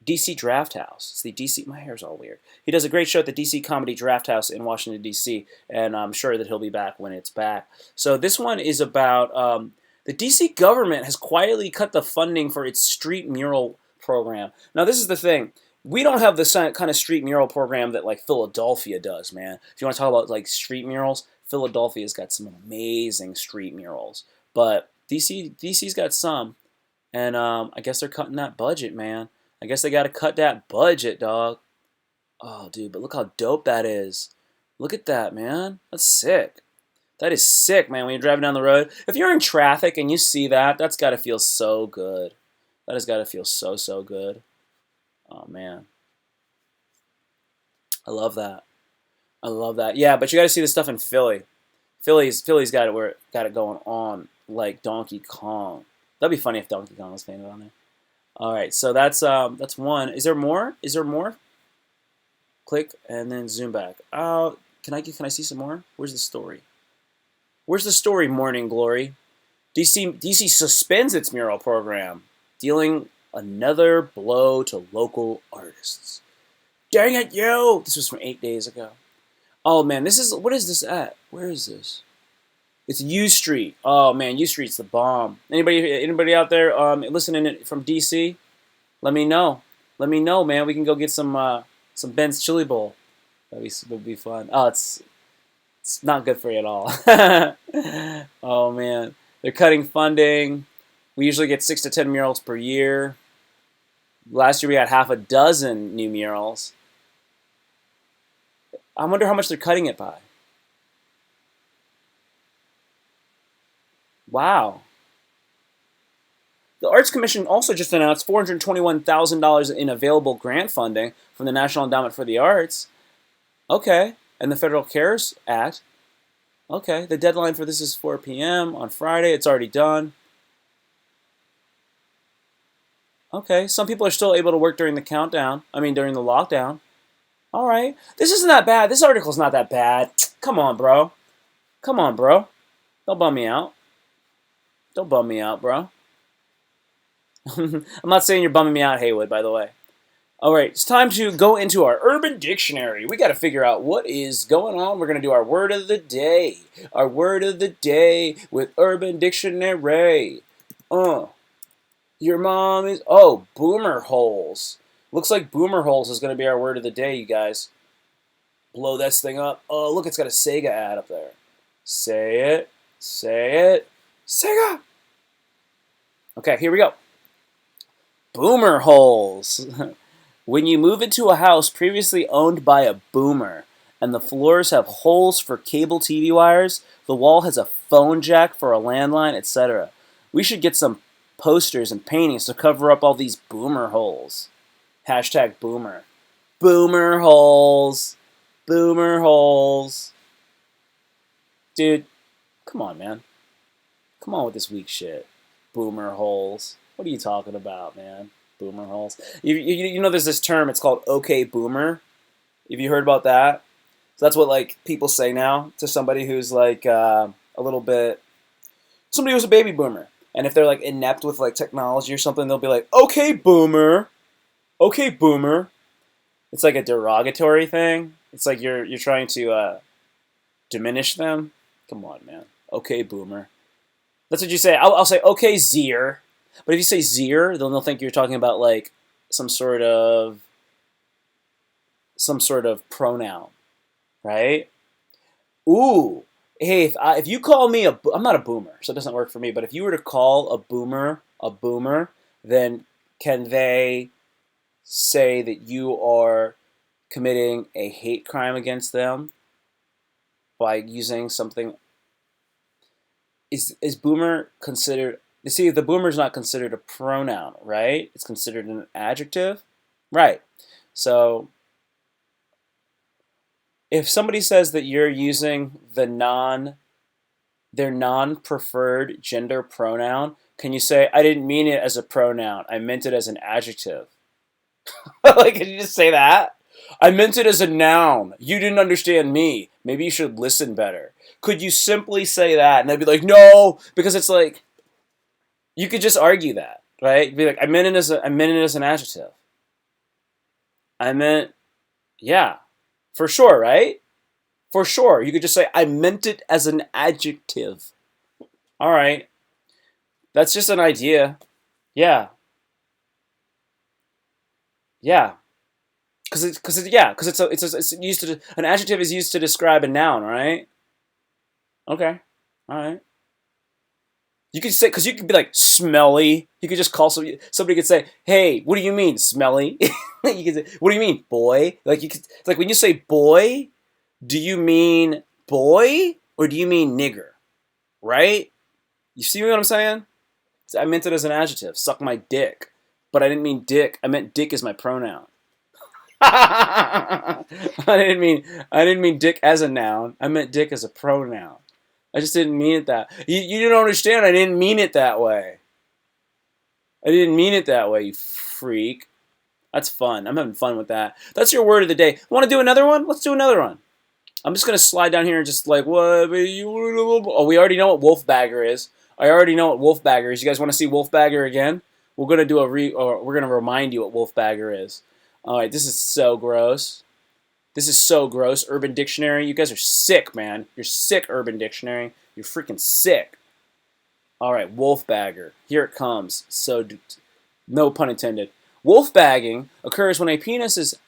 A: DC Draft House. It's the DC. My hair's all weird. He does a great show at the DC Comedy Draft House in Washington, D.C., and I'm sure that he'll be back when it's back. So this one is about the D.C. government has quietly cut the funding for its street mural program. Now, this is the thing. We don't have the kind of street mural program that, like, Philadelphia does, man. If you want to talk about, like, street murals, Philadelphia's got some amazing street murals. But DC's got some. And I guess they're cutting that budget, man. I guess they got to cut that budget, dog. Oh, dude, but look how dope that is. Look at that, man. That's sick. That is sick, man, when you're driving down the road. If you're in traffic and you see that, that's got to feel so good. That has got to feel so, so good. Oh, man. I love that. I love that. Yeah, but you got to see the stuff in Philly. Philly's got it going on like Donkey Kong. That'd be funny if Donkey Kong was painted on there. All right, so that's one. Is there more? Is there more? Click and then zoom back. Can I see some more? Where's the story? Where's the story? Morning Glory. DC suspends its mural program, dealing another blow to local artists. Dang it, yo! This was from 8 days ago. Oh man, what is this at? Where is this? It's U Street. Oh man, U Street's the bomb. Anybody out there listening from DC? Let me know. Let me know, man. We can go get some Ben's Chili Bowl. That'd be fun. Oh, it's not good for you at all. Oh man, they're cutting funding. We usually get 6 to 10 murals per year. Last year we had half a dozen new murals. I wonder how much they're cutting it by. Wow. The Arts Commission also just announced $421,000 in available grant funding from the National Endowment for the Arts. Okay. And the Federal CARES Act. Okay. The deadline for this is 4 p.m. on Friday. It's already done. Okay. Some people are still able to work during the during the lockdown. All right. This isn't that bad. This article's not that bad. Come on, bro. Come on, bro. Don't bum me out. Don't bum me out, bro. I'm not saying you're bumming me out, Haywood, by the way. All right, it's time to go into our Urban Dictionary. We got to figure out what is going on. We're going to do our word of the day. Our word of the day with Urban Dictionary. Your mom is... Oh, boomer holes. Looks like boomer holes is going to be our word of the day, you guys. Blow this thing up. Oh, look, it's got a Sega ad up there. Say it. Say it. Sega! Okay, here we go. Boomer holes. When you move into a house previously owned by a boomer, and the floors have holes for cable TV wires, the wall has a phone jack for a landline, etc. We should get some posters and paintings to cover up all these boomer holes. Hashtag boomer. Boomer holes. Boomer holes. Dude, come on, man. Come on with this weak shit. Boomer holes. What are you talking about, man? Boomer holes. You know there's this term, it's called okay boomer. Have you heard about that? So that's what like people say now to somebody who's like a little bit, somebody who's a baby boomer. And if they're like inept with like technology or something, they'll be like, okay boomer. Okay boomer. It's like a derogatory thing. It's like you're trying to diminish them. Come on, man. Okay boomer. That's what you say. I'll say okay Zier. But if you say Zier, then they'll think you're talking about like some sort of pronoun, right? Ooh, hey, if you call me I'm not a boomer, so it doesn't work for me. But if you were to call a boomer, then can they say that you are committing a hate crime against them by using something? Is boomer considered? You see, the boomer is not considered a pronoun, right? It's considered an adjective, right? So if somebody says that you're using their non-preferred gender pronoun, can you say, I didn't mean it as a pronoun, I meant it as an adjective? Like, can you just say that? I meant it as a noun. You didn't understand me. Maybe you should listen better. Could you simply say that? And they'd be like, no, because it's like, you could just argue that, right? You'd be like, I meant it as an adjective. I meant, yeah, for sure, right? For sure. You could just say, I meant it as an adjective. All right. That's just an idea. Yeah. Yeah. Because it's used to, an adjective is used to describe a noun, right? Okay. All right. You could say, because you could be like smelly. You could just call somebody could say, "Hey, what do you mean smelly?" You could say, "What do you mean boy?" Like you could, it's like when you say boy, do you mean boy or do you mean nigger? Right? You see what I'm saying? I meant it as an adjective. Suck my dick, but I didn't mean dick. I meant dick is my pronoun. I didn't mean dick as a noun. I meant dick as a pronoun. I just didn't mean it that. You don't understand. I didn't mean it that way. I didn't mean it that way, you freak. That's fun. I'm having fun with that. That's your word of the day. Want to do another one? Let's do another one. I'm just gonna slide down here and just like what? Oh, we already know what wolfbagger is. I already know what wolfbagger is. You guys want to see wolfbagger again? We're gonna do or we're gonna remind you what wolfbagger is. All right, this is so gross. This is so gross. Urban Dictionary. You guys are sick, man. You're sick, Urban Dictionary. You're freaking sick. All right, wolfbagger. Here it comes. So, no pun intended. Wolfbagging occurs when a penis is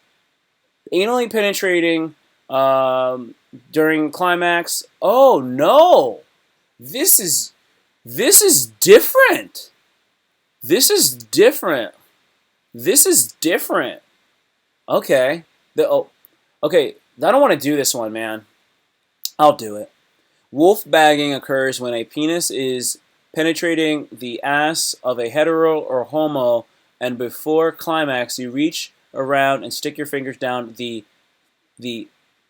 A: anally penetrating during climax. Oh no, this is different. This is different. This is different. Okay. Okay. I don't want to do this one, man. I'll do it. Wolf bagging occurs when a penis is penetrating the ass of a hetero or homo, and before climax, you reach around and stick your fingers down the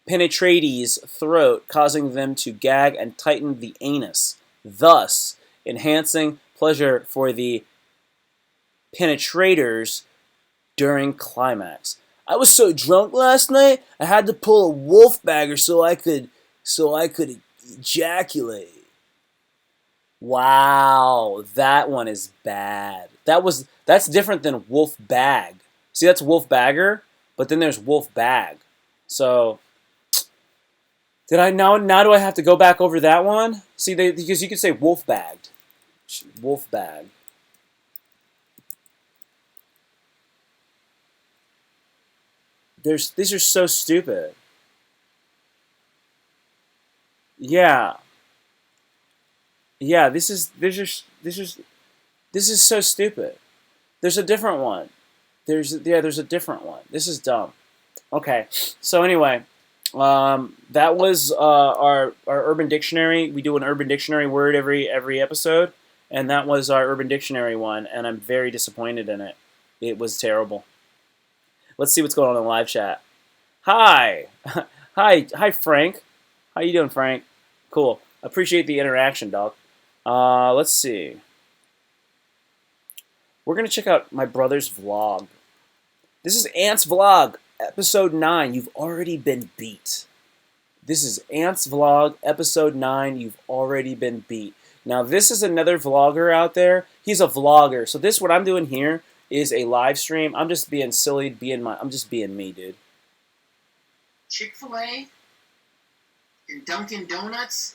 A: penetratee's throat, causing them to gag and tighten the anus, thus enhancing pleasure for the penetrators during climax. I was so drunk last night, I had to pull a wolf bagger so I could ejaculate. Wow, that one is bad. That's different than wolf bag. See, that's wolf bagger, but then there's wolf bag. So did I now do I have to go back over that one? See, because you could say wolf bagged, wolf bag. These are so stupid. Yeah, yeah. This is so stupid. There's a different one. There's a different one. This is dumb. Okay, so anyway, that was our Urban Dictionary. We do an Urban Dictionary word every episode, and that was our Urban Dictionary one. And I'm very disappointed in it. It was terrible. Let's see what's going on in the live chat. Hi, hi, Frank. How you doing, Frank? Cool. Appreciate the interaction, dog. Let's see. We're gonna check out my brother's vlog. This is Ant's vlog, episode 9. You've already been beat. This is Ant's vlog, episode 9. You've already been beat. Now, this is another vlogger out there. He's a vlogger. So this, what I'm doing here, is a live stream. I'm just being silly, I'm just being me, dude.
B: Chick-fil-A and Dunkin' Donuts,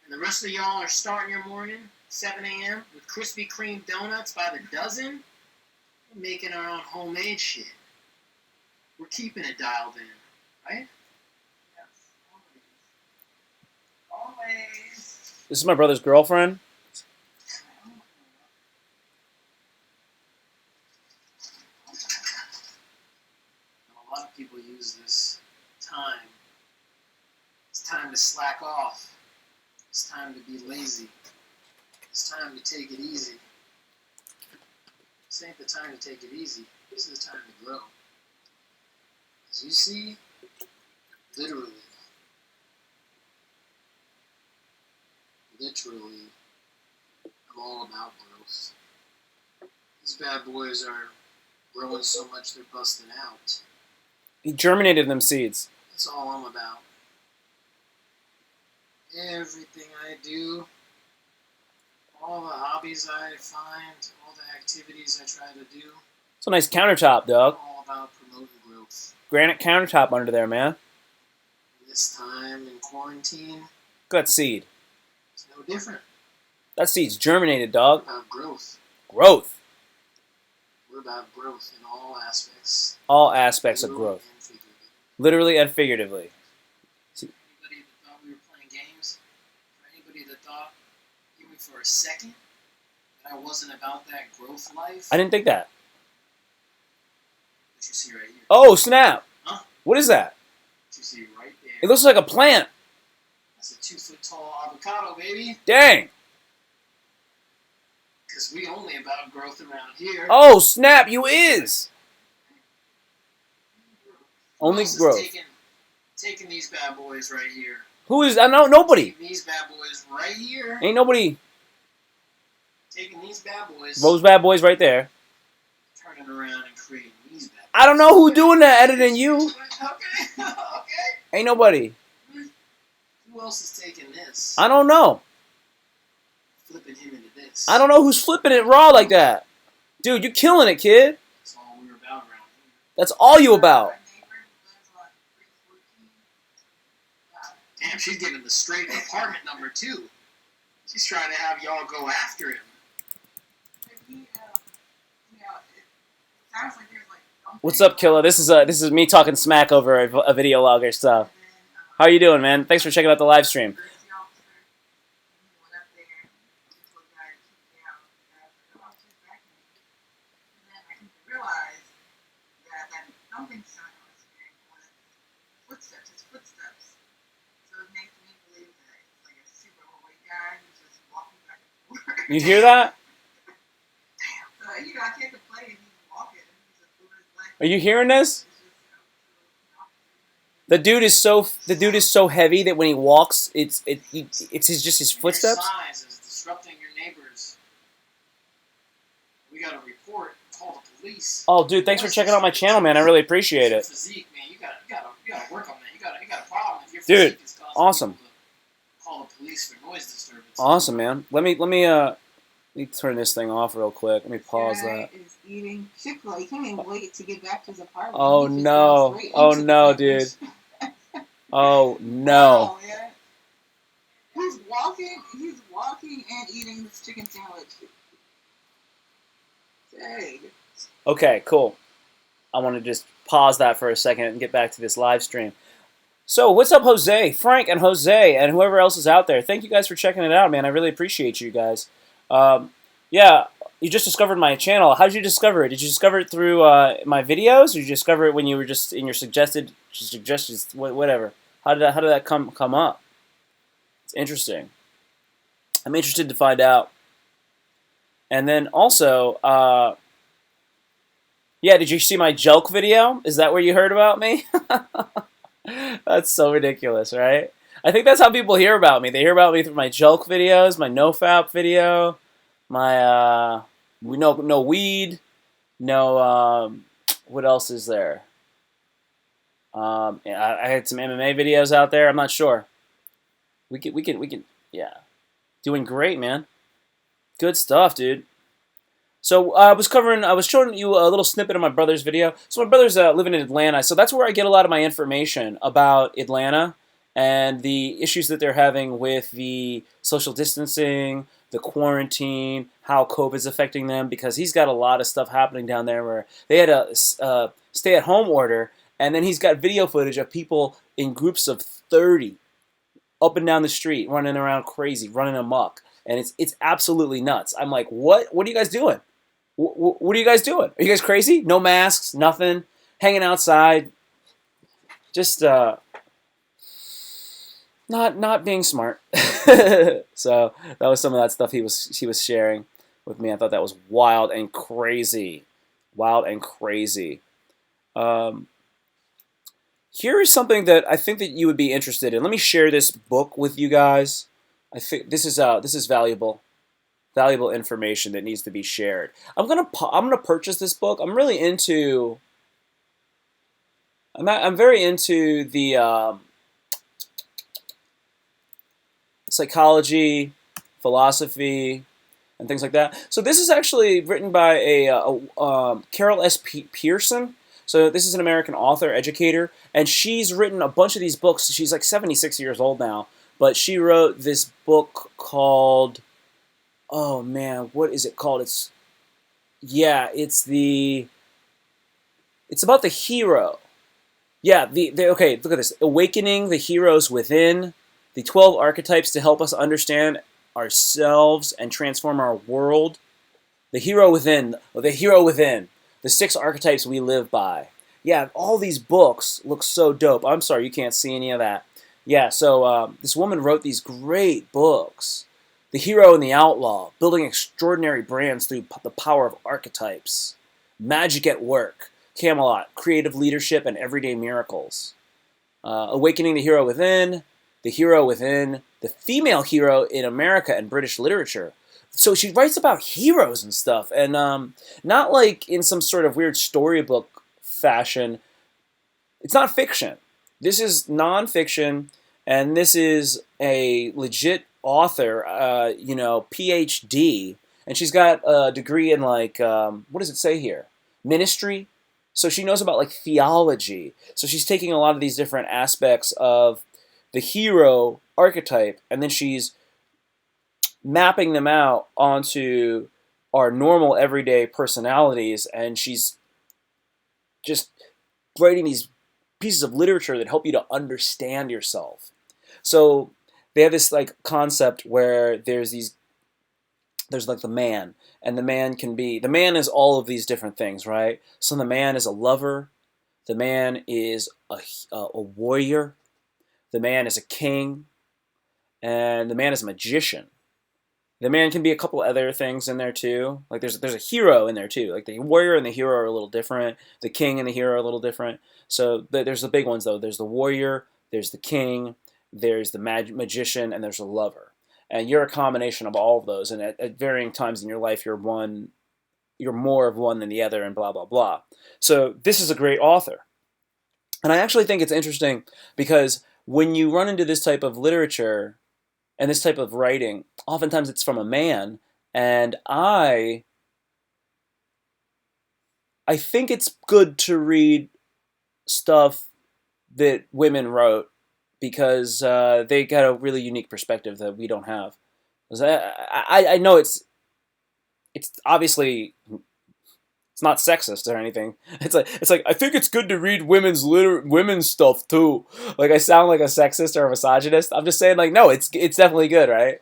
B: and the rest of y'all are starting your morning 7 a.m. with Krispy Kreme donuts by the dozen. We're making our own homemade shit. We're keeping it dialed in, right? Yes, always. Always.
A: This is my brother's girlfriend.
B: A lot of people use this time. It's time to slack off. It's time to be lazy. It's time to take it easy. This ain't the time to take it easy. This is the time to grow. As you see, literally, I'm all about growth. These bad boys are growing so much they're busting out.
A: He germinated them seeds.
B: That's all I'm about. Everything I do, all the hobbies I find, all the activities I try to do.
A: It's a nice countertop, dog.
B: All about promoting growth.
A: Granite countertop under there, man.
B: This time in quarantine,
A: Good seed.
B: it's no different.
A: That seed's germinated, dog.
B: We're about growth.
A: Growth.
B: We're about growth in all aspects.
A: All aspects of growth.
B: And figuratively.
A: Literally and figuratively.
B: Anybody that thought we were playing games, or anybody that thought human for a second that I wasn't about that growth life?
A: I didn't think that.
B: What you see right here?
A: Oh, snap.
B: Huh?
A: What is that?
B: What you see right there?
A: It looks like a plant.
B: That's a 2-foot-tall avocado, baby.
A: Dang.
B: Because we only about growth around here.
A: Oh, snap. You is. Only growth.
B: Taking these bad boys right here.
A: Who is? I know nobody.
B: Taking these bad boys right here.
A: Ain't nobody.
B: Taking these bad boys.
A: Those bad boys right there.
B: Turning around and creating these bad boys.
A: I don't know who doing that other than you.
B: Okay. Okay.
A: Ain't nobody.
B: Who else is taking this?
A: I don't know.
B: Flipping him into this.
A: I don't know who's flipping it raw like that. Dude, you killing it, kid.
B: That's all we were about around here.
A: That's all you about.
B: Damn, she's giving the straight apartment number 2. She's trying to have y'all go after him.
A: What's up, Killa? This is me talking smack over a video logger stuff. How you doing, man? Thanks for checking out the live stream. You hear that? Are you hearing this? The dude is so heavy that when he walks, it's just his footsteps.
B: Your size is disrupting your neighbors. We got a report. Call the police.
A: Oh, dude, thanks for checking out my channel, man. I really appreciate it.
B: Physique, man. You gotta work on that. You got a problem if your
A: dude,
B: physique is causing
A: awesome.
B: people to call the police for noise disturbance.
A: Awesome, man. Let me turn this thing off real quick. Let me pause that.
C: Is eating Chick-fil-A. He can't even wait to get back to his apartment.
A: Oh no! Oh no, dude! Oh no!
C: Oh, yeah. He's walking and eating this chicken sandwich. Dang.
A: Okay, cool. I want to just pause that for a second and get back to this live stream. So, what's up, Jose, Frank, and Jose, and whoever else is out there? Thank you guys for checking it out, man. I really appreciate you guys. Yeah, you just discovered my channel. How did you discover it? Did you discover it through my videos, or did you discover it when you were just in your suggestions, whatever? How did that come up? It's interesting. I'm interested to find out. And then also, yeah, did you see my joke video? Is that where you heard about me? That's so ridiculous, right? I think that's how people hear about me. They hear about me through my joke videos, my nofap video, my no weed, no what else is there? I had some MMA videos out there. I'm not sure. We can yeah, doing great, man. Good stuff, dude. So I was showing you a little snippet of my brother's video. So my brother's living in Atlanta, so that's where I get a lot of my information about Atlanta and the issues that they're having with the social distancing, the quarantine, how COVID's affecting them, because he's got a lot of stuff happening down there where they had a stay-at-home order, and then he's got video footage of people in groups of 30 up and down the street running around crazy, running amok, and it's absolutely nuts. I'm like, what are you guys doing? What are you guys doing? Are you guys crazy? No masks, nothing, hanging outside, just not being smart. So that was some of that stuff he was sharing with me. I thought that was wild and crazy, Here is something that I think that you would be interested in. Let me share this book with you guys. I think this is valuable information that needs to be shared. I'm gonna purchase this book. I'm really into. I'm very into the psychology, philosophy, and things like that. So this is actually written by a Carol S. Pearson. So this is an American author, educator, and she's written a bunch of these books. She's like 76 years old now, but she wrote this book called, oh man, what is it called? It's about the hero. Yeah, okay, look at this. Awakening the Heroes Within, the 12 archetypes to help us understand ourselves and transform our world. The hero within, the hero within, the 6 archetypes we live by. Yeah, all these books look so dope. I'm sorry, you can't see any of that. Yeah, so this woman wrote these great books. The Hero and the Outlaw, Building Extraordinary Brands Through the Power of Archetypes. Magic at Work, Camelot, Creative Leadership and Everyday Miracles. Awakening the Hero Within, the Female Hero in America and British Literature. So she writes about heroes and stuff, and not like in some sort of weird storybook fashion. It's not fiction. This is nonfiction, and this is a legit author, PhD, and she's got a degree in like what does it say here? Ministry. So she knows about like theology. So she's taking a lot of these different aspects of the hero archetype, and then she's mapping them out onto our normal everyday personalities, and she's just writing these pieces of literature that help you to understand yourself. So they have this like concept where there's like the man, and the man is all of these different things, right? So the man is a lover, the man is a warrior, the man is a king, and the man is a magician. The man can be a couple other things in there too. Like there's a hero in there too. Like the warrior and the hero are a little different. The king and the hero are a little different. So there's the big ones though. There's the warrior, there's the king, there's the magician, and there's the lover. And you're a combination of all of those. And at varying times in your life, you're more of one than the other, and blah blah blah. So this is a great author. And I actually think it's interesting because when you run into this type of literature and this type of writing, oftentimes it's from a man, and I think it's good to read stuff that women wrote because they got a really unique perspective that we don't have. 'Cause I know it's obviously it's not sexist or anything. It's like I think it's good to read women's stuff too. Like I sound like a sexist or a misogynist. I'm just saying like no, it's definitely good, right?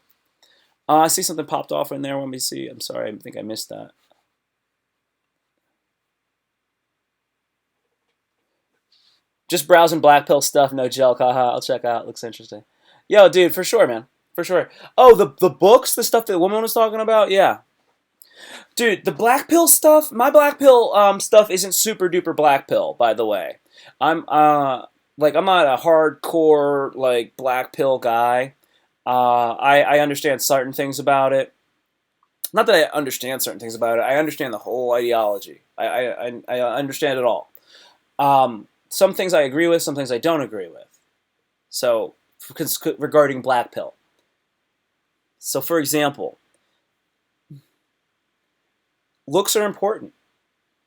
A: I see something popped off in there. Let me see. I'm sorry. I think I missed that. Just browsing black pill stuff. No gel. Haha. I'll check out. Looks interesting. Yo, dude, for sure, man. For sure. Oh, the books, the stuff that the woman was talking about. Yeah, dude, the black pill stuff. My black pill stuff isn't super duper black pill, by the way. I'm I'm not a hardcore like black pill guy. I understand certain things about it. Not that I understand certain things about it. I understand the whole ideology. I understand it all. Some things I agree with, some things I don't agree with. So, regarding black pill. So, for example, looks are important.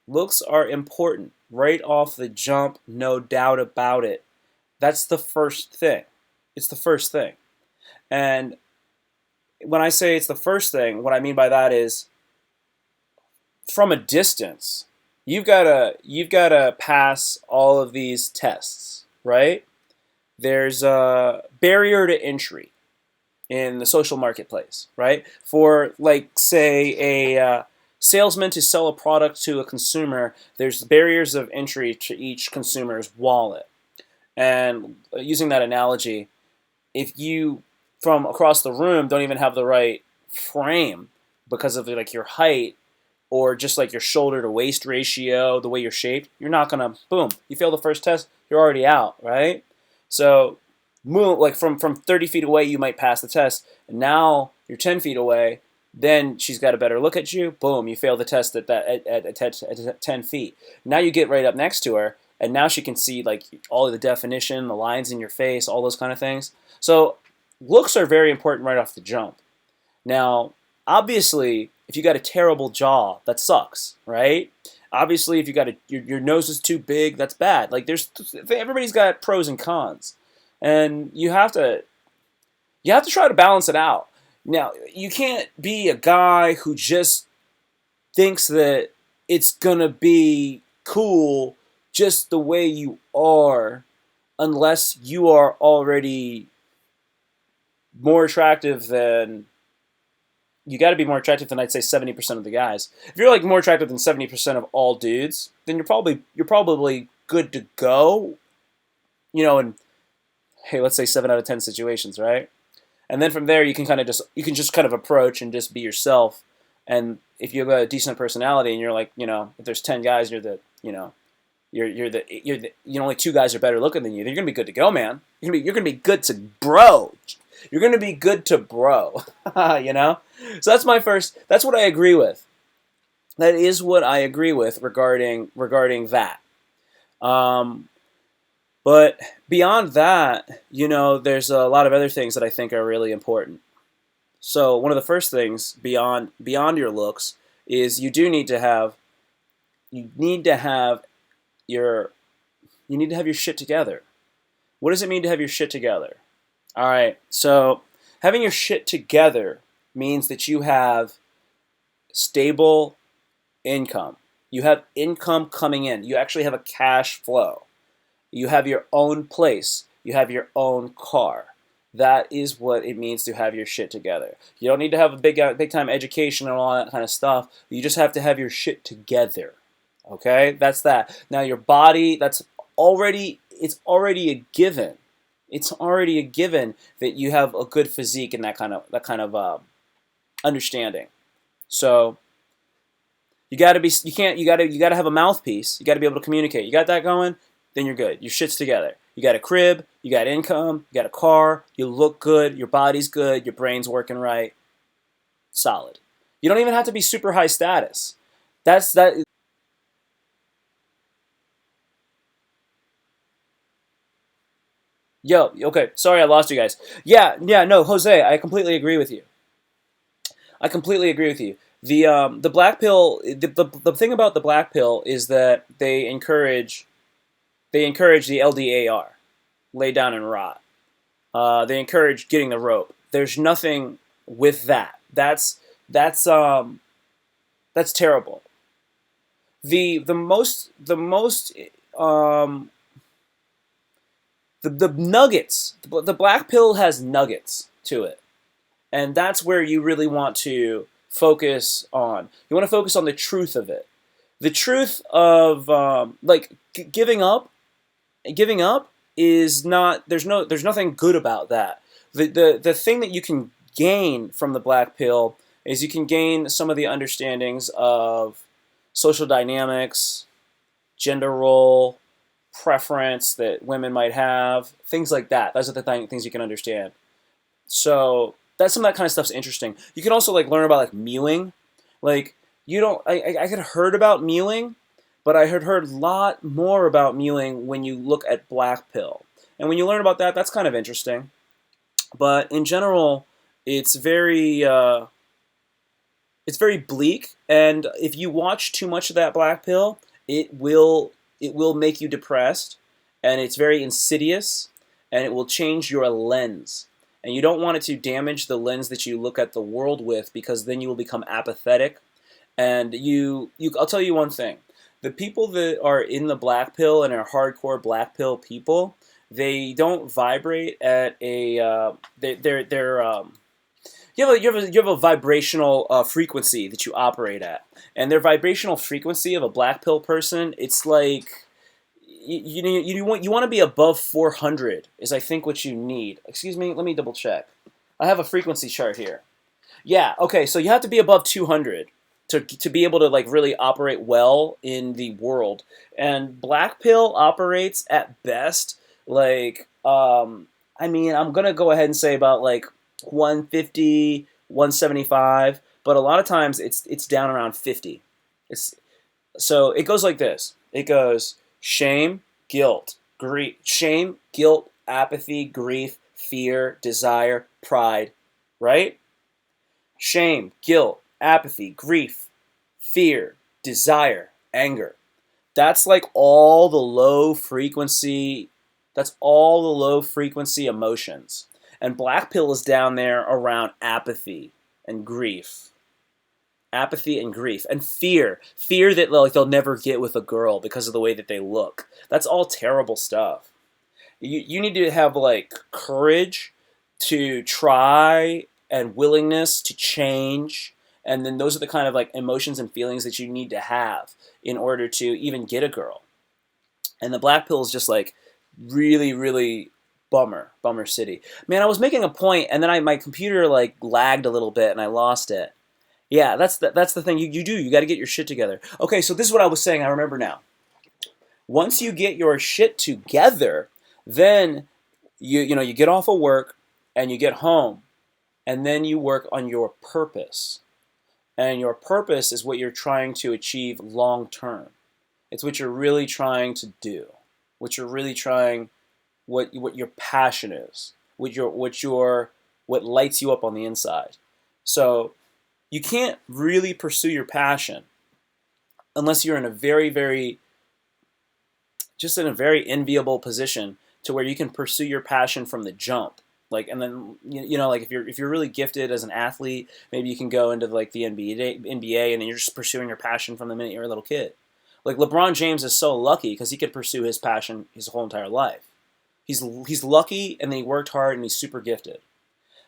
A: Looks are important right off the jump, no doubt about it. That's the first thing. It's the first thing. And when I say it's the first thing, what I mean by that is from a distance, you've got to pass all of these tests, right? There's a barrier to entry in the social marketplace, right? For like say a salesman to sell a product to a consumer, there's barriers of entry to each consumer's wallet. And using that analogy, if you from across the room don't even have the right frame because of like your height or just like your shoulder to waist ratio, the way you're shaped, you're not gonna boom. You fail the first test, you're already out, right? So move like from 30 feet away, you might pass the test, and now you're 10 feet away. Then she's got a better look at you. Boom, you fail the test at 10 feet. Now you get right up next to her, and now she can see like all of the definition, the lines in your face, all those kind of things. So looks are very important right off the jump. Now, obviously, if you got a terrible jaw, that sucks, right? Obviously, if you got your nose is too big, that's bad. Like everybody's got pros and cons, and you have to try to balance it out. Now, you can't be a guy who just thinks that it's gonna be cool just the way you are, unless you are already more attractive than you got to be more attractive than I'd say 70% of the guys. If you're like more attractive than 70% of all dudes, then you're probably good to go. In hey, let's say 7 out of 10 situations, right? And then from there, you can just kind of approach and just be yourself. And if you have a decent personality, and you're like, if there's 10 guys, only 2 guys are better looking than you, then you're gonna be good to go, man. You're gonna be good to bro. You're gonna be good to bro. So that's what I agree with. That is what I agree with regarding that. Um, but beyond that, there's a lot of other things that I think are really important. So one of the first things beyond your looks is you need to have your shit together. What does it mean to have your shit together? All right, so having your shit together means that you have stable income. You have income coming in. You actually have a cash flow. You have your own place. You have your own car. That is what it means to have your shit together. You don't need to have a big time education and all that kind of stuff. You just have to have your shit together. Okay? That's that. Now your body, it's already a given. It's already a given that you have a good physique and that kind of understanding. So you gotta have a mouthpiece. You gotta be able to communicate. You got that going, then you're good. Your shit's together. You got a crib, you got income, you got a car, you look good, your body's good, your brain's working right. Solid. You don't even have to be super high status. That's that. Yo, okay, sorry I lost you guys. Yeah, no, Jose, I completely agree with you. I completely agree with you. The black pill, the thing about the black pill is that they encourage the LDAR, lay down and rot. They encourage getting the rope. There's nothing with that. That's that's terrible. Um, the nuggets. The black pill has nuggets to it, and that's where you really want to focus on. You want to focus on the truth of it. The truth of giving up. Giving up is not. There's nothing good about that. The thing that you can gain from the black pill is you can gain some of the understandings of social dynamics, gender role, preference that women might have, things like that. Those are the things you can understand. So that's some of that kind of stuff's interesting. You can also learn about mewing. Like you don't. I had heard about mewing, but I had heard a lot more about mewing when you look at black pill. And when you learn about that, that's kind of interesting. But in general, it's very bleak. And if you watch too much of that black pill, it will make you depressed, and it's very insidious, and it will change your lens. And you don't want it to damage the lens that you look at the world with, because then you will become apathetic. And I'll tell you one thing: the people that are in the black pill and are hardcore black pill people, they don't vibrate at a they're you have a vibrational frequency that you operate at, and their vibrational frequency of a black pill person, it's like you want to be above 400 is I think what you need. Excuse me, let me double check. I have a frequency chart here. Yeah, okay, so you have to be above 200 to be able to really operate well in the world. And black pill operates at best I'm gonna go ahead and say about 150, 175, but a lot of times it's down around 50. It's So it goes like this. It goes shame, guilt, apathy, grief, fear, desire, pride, right? Shame, guilt, apathy, grief, fear, desire, anger. That's all the low frequency. That's all the low frequency emotions. And black pill is down there around apathy and grief. Apathy and grief and fear that they'll never get with a girl because of the way that they look. That's all terrible stuff. You need to have courage to try and willingness to change. And then those are the kind of like emotions and feelings that you need to have in order to even get a girl. And the black pill is just like really, really bummer city. Man, I was making a point, and then my computer like lagged a little bit, and I lost it. Yeah, that's the thing. You got to get your shit together. Okay, so this is what I was saying. I remember now. Once you get your shit together, then you get off of work and you get home, and then you work on your purpose. And your purpose is what you're trying to achieve long term. It's what you're really trying to do. What you're really trying, what your passion is. What lights you up on the inside. So you can't really pursue your passion unless you're in a very enviable position to where you can pursue your passion from the jump. Like, and then like if you're really gifted as an athlete, maybe you can go into like the NBA, and then you're just pursuing your passion from the minute you're a little kid. Like LeBron James is so lucky because he could pursue his passion his whole entire life. He's lucky, and then he worked hard, and he's super gifted.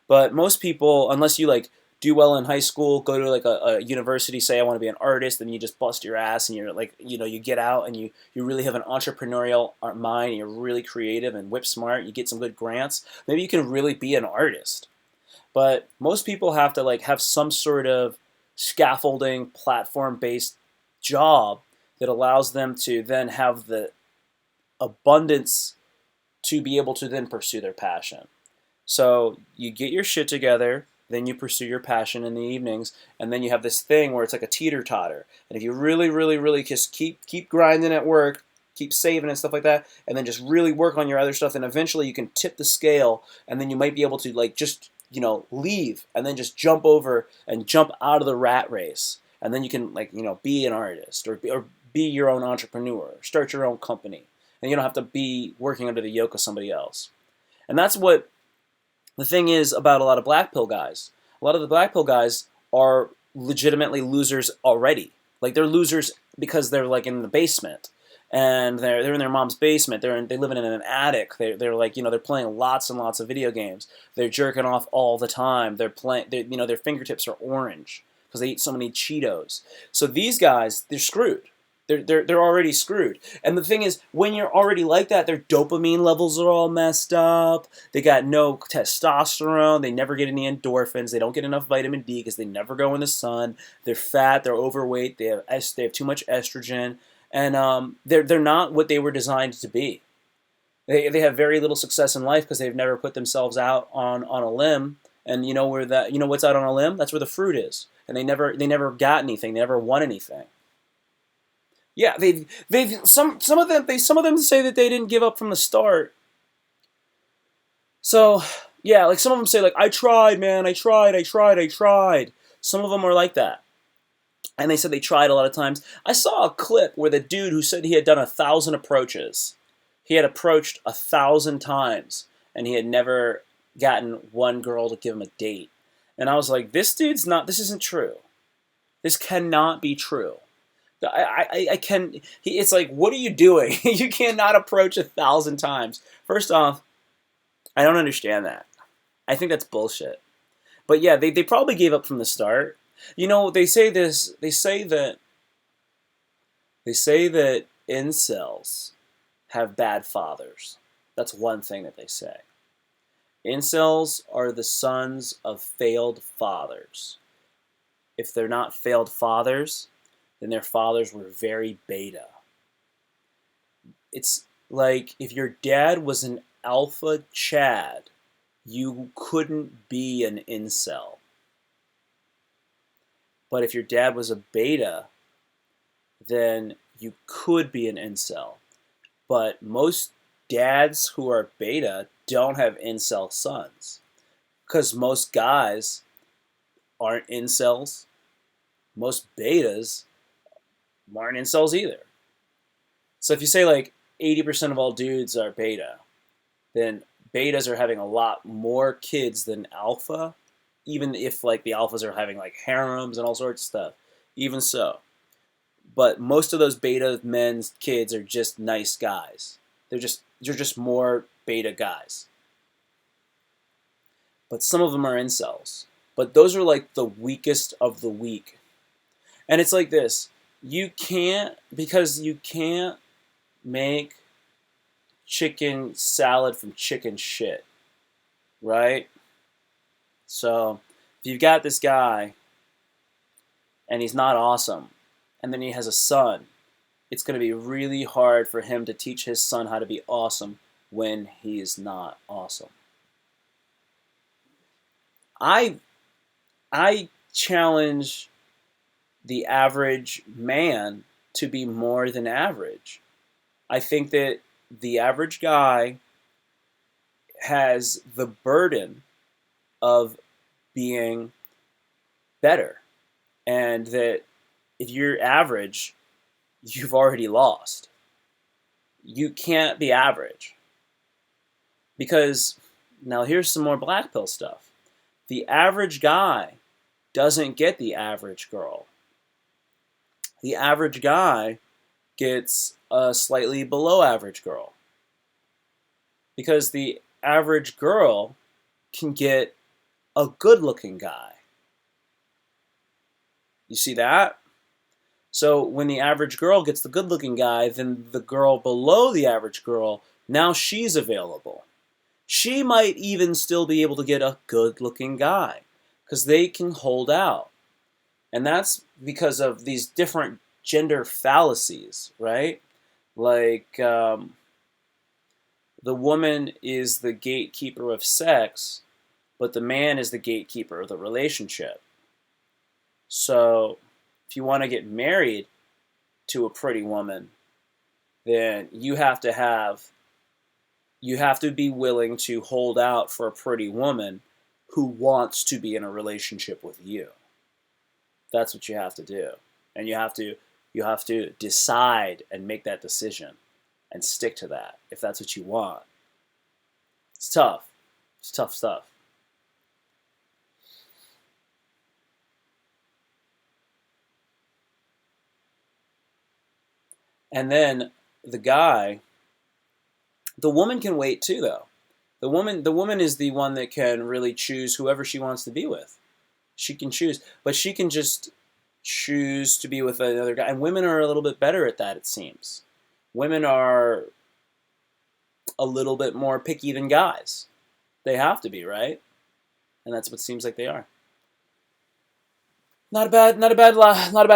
A: But most people, unless you like do well in high school, go to like a university, say I want to be an artist, and you just bust your ass, and you're like, you get out, and you really have an entrepreneurial mind, and you're really creative and whip smart, you get some good grants, maybe you can really be an artist. But most people have to like have some sort of scaffolding platform based job that allows them to then have the abundance to be able to then pursue their passion. So you get your shit together, then you pursue your passion in the evenings, and then you have this thing where it's like a teeter-totter. And if you really, really, really just keep grinding at work, keep saving and stuff like that, and then just really work on your other stuff, and eventually you can tip the scale, and then you might be able to like just leave, and then just jump over and jump out of the rat race, and then you can like be an artist or be your own entrepreneur, start your own company, and you don't have to be working under the yoke of somebody else. And that's what the thing is about a lot of black pill guys. A lot of the black pill guys are legitimately losers already. Like they're losers because they're like in the basement, and they're in their mom's basement. They live in an attic. They're like they're playing lots and lots of video games. They're jerking off all the time. They're playing. Their fingertips are orange because they eat so many Cheetos. So these guys, they're screwed. They're already screwed. And the thing is, when you're already like that, their dopamine levels are all messed up. They got no testosterone. They never get any endorphins. They don't get enough vitamin D because they never go in the sun. They're fat. They're overweight. They have too much estrogen, and they're not what they were designed to be. They have very little success in life because they've never put themselves out on a limb. And what's out on a limb? That's where the fruit is. And they never got anything. They never won anything. Yeah, some of them say that they didn't give up from the start. So yeah, like some of them say like I tried, man, I tried. Some of them are like that, and they said they tried a lot of times. I saw a clip where the dude who said he had done 1,000 approaches, he had approached 1,000 times, and he had never gotten one girl to give him a date. And I was like, this isn't true. This cannot be true. I can. It's like, what are you doing? You cannot approach 1,000 times. First off, I don't understand that. I think that's bullshit. But yeah, they probably gave up from the start. They say this. They say that incels have bad fathers. That's one thing that they say. Incels are the sons of failed fathers. If they're not failed fathers, then their fathers were very beta. It's like if your dad was an alpha Chad, you couldn't be an incel. But if your dad was a beta, then you could be an incel. But most dads who are beta don't have incel sons. Because most guys aren't incels. Most betas aren't incels either. So if you say like 80% of all dudes are beta, then betas are having a lot more kids than alpha, even if like the alphas are having like harems and all sorts of stuff. Even so. But most of those beta men's kids are just nice guys. They're just more beta guys. But some of them are incels. but those are like the weakest of the weak. And it's like this. Because you can't make chicken salad from chicken shit, right? So if you've got this guy and he's not awesome, and then he has a son, it's going to be really hard for him to teach his son how to be awesome when he is not awesome. I I challenge the average man to be more than average. I think that the average guy has the burden of being better, and that if you're average, you've already lost. You can't be average. Because now here's some more black pill stuff. The average guy doesn't get the average girl. The average guy gets a slightly below average girl. Because the average girl can get a good looking guy. You see that? So when the average girl gets the good looking guy, then the girl below the average girl, now she's available. She might even still be able to get a good looking guy because they can hold out. And that's because of these different gender fallacies, right? Like the woman is the gatekeeper of sex, but the man is the gatekeeper of the relationship. So if you want to get married to a pretty woman, then you have to be willing to hold out for a pretty woman who wants to be in a relationship with you. That's what you have to do. And you have to decide and make that decision and stick to that if that's what you want. It's tough. It's tough stuff. And then the woman can wait too though. The woman is the one that can really choose whoever she wants to be with. She can choose, but she can just choose to be with another guy. And women are a little bit better at that, it seems. Women are a little bit more picky than guys. They have to be, right? And that's what it seems like they are. Not a bad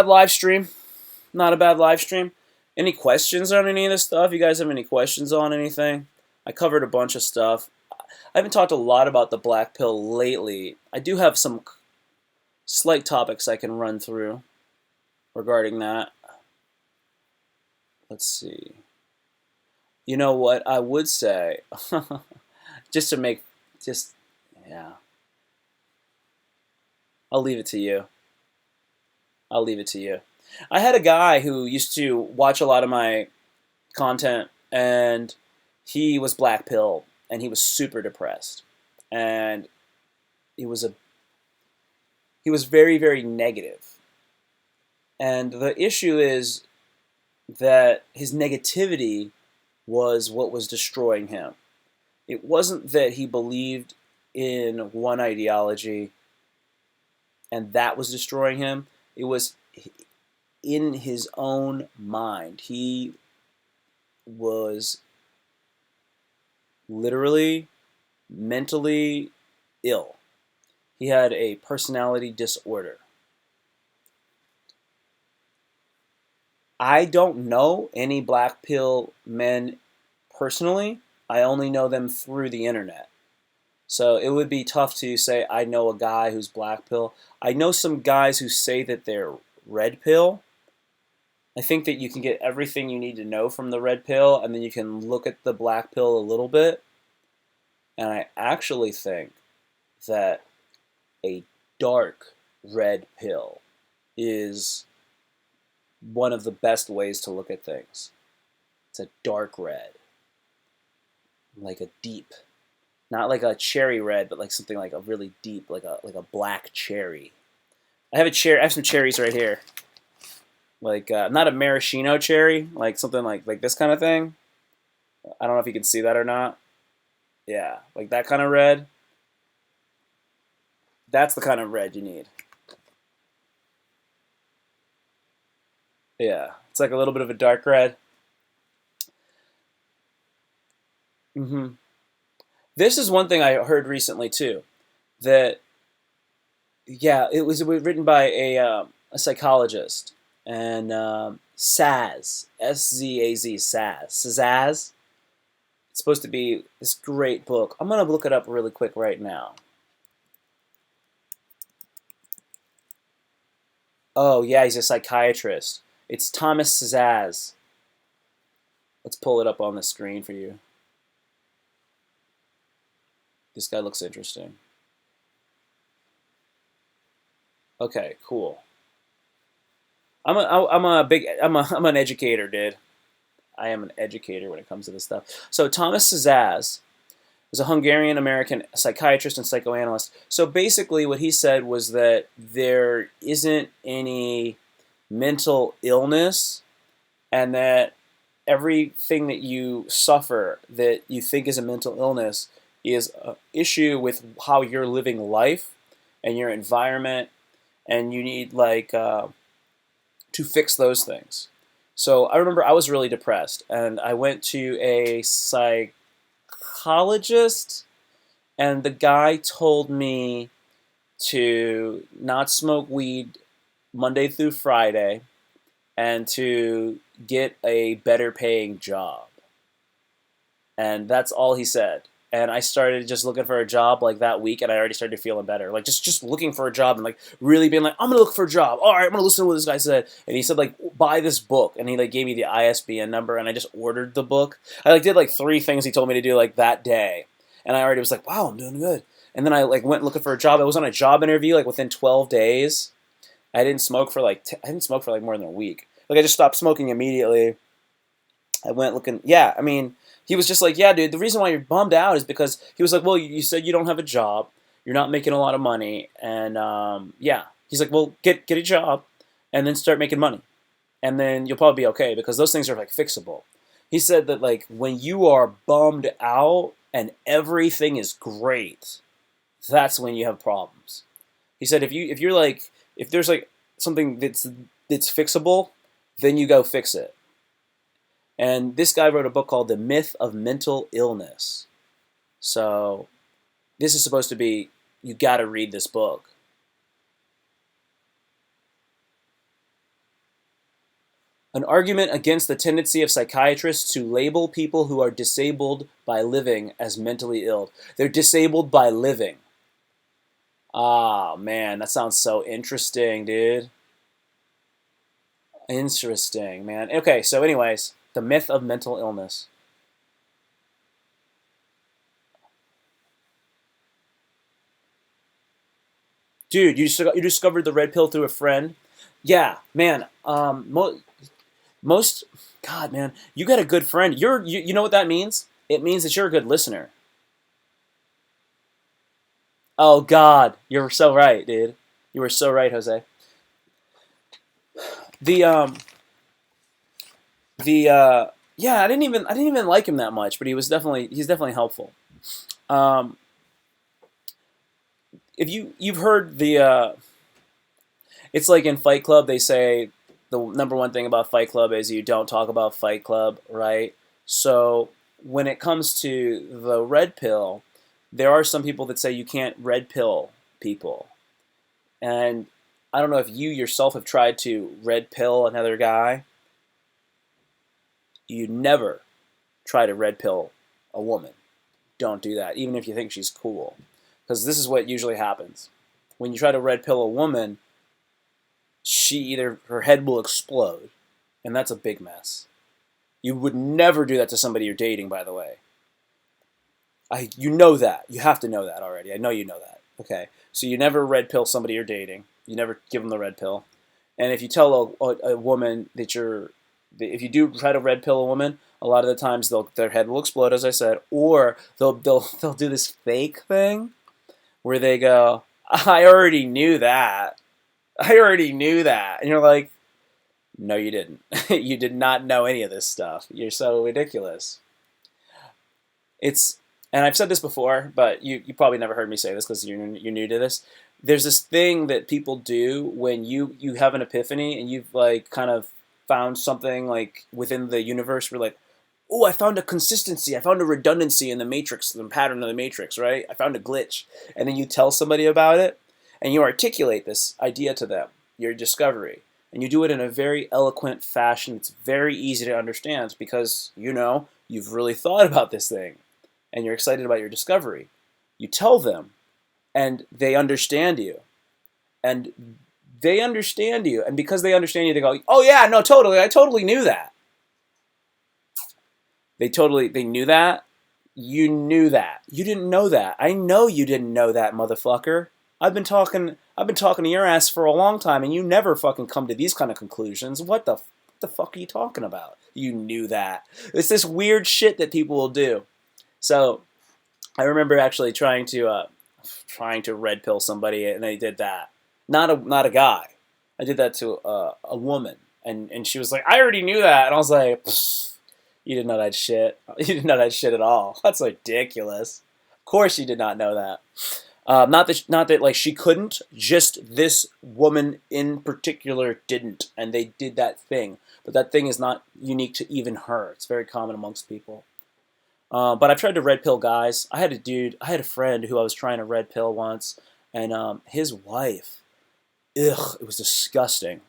A: live stream. Not a bad live stream. Any questions on any of this stuff? You guys have any questions on anything? I covered a bunch of stuff. I haven't talked a lot about the black pill lately. I do have some slight topics I can run through regarding that. Let's see. You know what I would say? just to make, just, yeah. I'll leave it to you. I'll leave it to you. I had a guy who used to watch a lot of my content, and he was black pill, and he was super depressed, and he was very, very negative. And the issue is that his negativity was what was destroying him. It wasn't that he believed in one ideology and that was destroying him. It was in his own mind. He was literally mentally ill. He had a personality disorder. I don't know any black pill men personally. I only know them through the internet. So it would be tough to say I know a guy who's black pill. I know some guys who say that they're red pill. I think that you can get everything you need to know from the red pill, and then you can look at the black pill a little bit. And I actually think that a dark red pill is one of the best ways to look at things. It's a dark red. Like a deep, not like a cherry red, but like something like a really deep, like a black cherry. I have some cherries right here. Like not a maraschino cherry, like something like this kind of thing. I don't know if you can see that or not. Yeah, like that kind of red. That's the kind of red you need. Yeah, it's like a little bit of a dark red. hmm This is one thing I heard recently too. That yeah, it was written by a psychologist and Saz Szaz Sazaz. It's supposed to be this great book. I'm gonna look it up really quick right now. Oh yeah, he's a psychiatrist. It's Thomas Sazaz. Let's pull it up on the screen for you. This guy looks interesting. Okay, cool. I'm an educator, dude. I am an educator when it comes to this stuff. So Thomas Sazaz is a Hungarian American psychiatrist and psychoanalyst. So basically, what he said was that there isn't any mental illness, and that everything that you suffer that you think is a mental illness is an issue with how you're living life and your environment, and you need to fix those things. So I remember I was really depressed, and I went to a psychologist, and the guy told me to not smoke weed Monday through Friday and to get a better paying job. And that's all he said. And I started just looking for a job like that week, and I already started feeling better. Like just looking for a job and like really being like, I'm gonna look for a job. All right, I'm gonna listen to what this guy said. And he said like, buy this book, and he like gave me the ISBN number, and I just ordered the book. I like did like 3 things he told me to do like that day, and I already was like, wow, I'm doing good. And then I like went looking for a job. I was on a job interview like within 12 days. I didn't smoke for like I didn't smoke for like more than a week. Like I just stopped smoking immediately. I went looking. Yeah, I mean, he was just like, yeah, dude. The reason why you're bummed out is because he was like, well, you said you don't have a job, you're not making a lot of money, and yeah, he's like, well, get a job, and then start making money, and then you'll probably be okay because those things are like fixable. He said that like when you are bummed out and everything is great, that's when you have problems. He said if you're like if there's like something that's fixable, then you go fix it. And this guy wrote a book called The Myth of Mental Illness. So this is supposed to be, you got to read this book. An argument against the tendency of psychiatrists to label people who are disabled by living as mentally ill. They're disabled by living. Ah, man, that sounds so interesting, dude. Interesting, man. Okay, so anyways, the myth of mental illness. Dude, you discovered the red pill through a friend? Yeah, man. Most, God, man, you got a good friend. You know what that means? It means that you're a good listener. Oh God, you're so right, dude. You were so right, Jose. The the yeah, I didn't even like him that much, but he's definitely helpful. Um, if you've heard it's like in Fight Club, they say the number one thing about Fight Club is you don't talk about Fight Club, right? So when it comes to the red pill, there are some people that say you can't red pill people. And I don't know if you yourself have tried to red pill another guy. You never try to red pill a woman. Don't do that, even if you think she's cool. Because this is what usually happens. When you try to red pill a woman, her head will explode, and that's a big mess. You would never do that to somebody you're dating, by the way. You know that. You have to know that already. I know you know that. Okay. So you never red pill somebody you're dating. You never give them the red pill. And if you tell a woman if you do try to red pill a woman, a lot of the times their head will explode, as I said, or they'll do this fake thing where they go, I already knew that. I already knew that. And you're like, no, you didn't. You did not know any of this stuff. You're so ridiculous. It's, and I've said this before, but you probably never heard me say this because you're new to this. there's this thing that people do when you have an epiphany and you've like kind of found something like within the universe where like, oh, I found a consistency, I found a redundancy in the matrix, the pattern of the matrix, right? I found a glitch. And then you tell somebody about it and you articulate this idea to them, your discovery. And you do it in a very eloquent fashion. It's very easy to understand because, you've really thought about this thing and you're excited about your discovery. You tell them and they understand you. And they understand you. And because they understand you, they go, oh yeah, no, totally. I totally knew that. They knew that. You knew that. You didn't know that. I know you didn't know that, motherfucker. I've been talking to your ass for a long time, and you never fucking come to these kind of conclusions. What the fuck are you talking about? You knew that. It's this weird shit that people will do. So, I remember actually trying to red pill somebody, and I did that. Not a guy. I did that to a woman, and she was like, I already knew that, and I was like, you didn't know that shit. You didn't know that shit at all. That's ridiculous. Of course you did not know that. Not that like she couldn't. Just this woman in particular didn't, and they did that thing. But that thing is not unique to even her. It's very common amongst people. But I've tried to red pill guys. I had a friend who I was trying to red pill once, and his wife. Ugh, it was disgusting.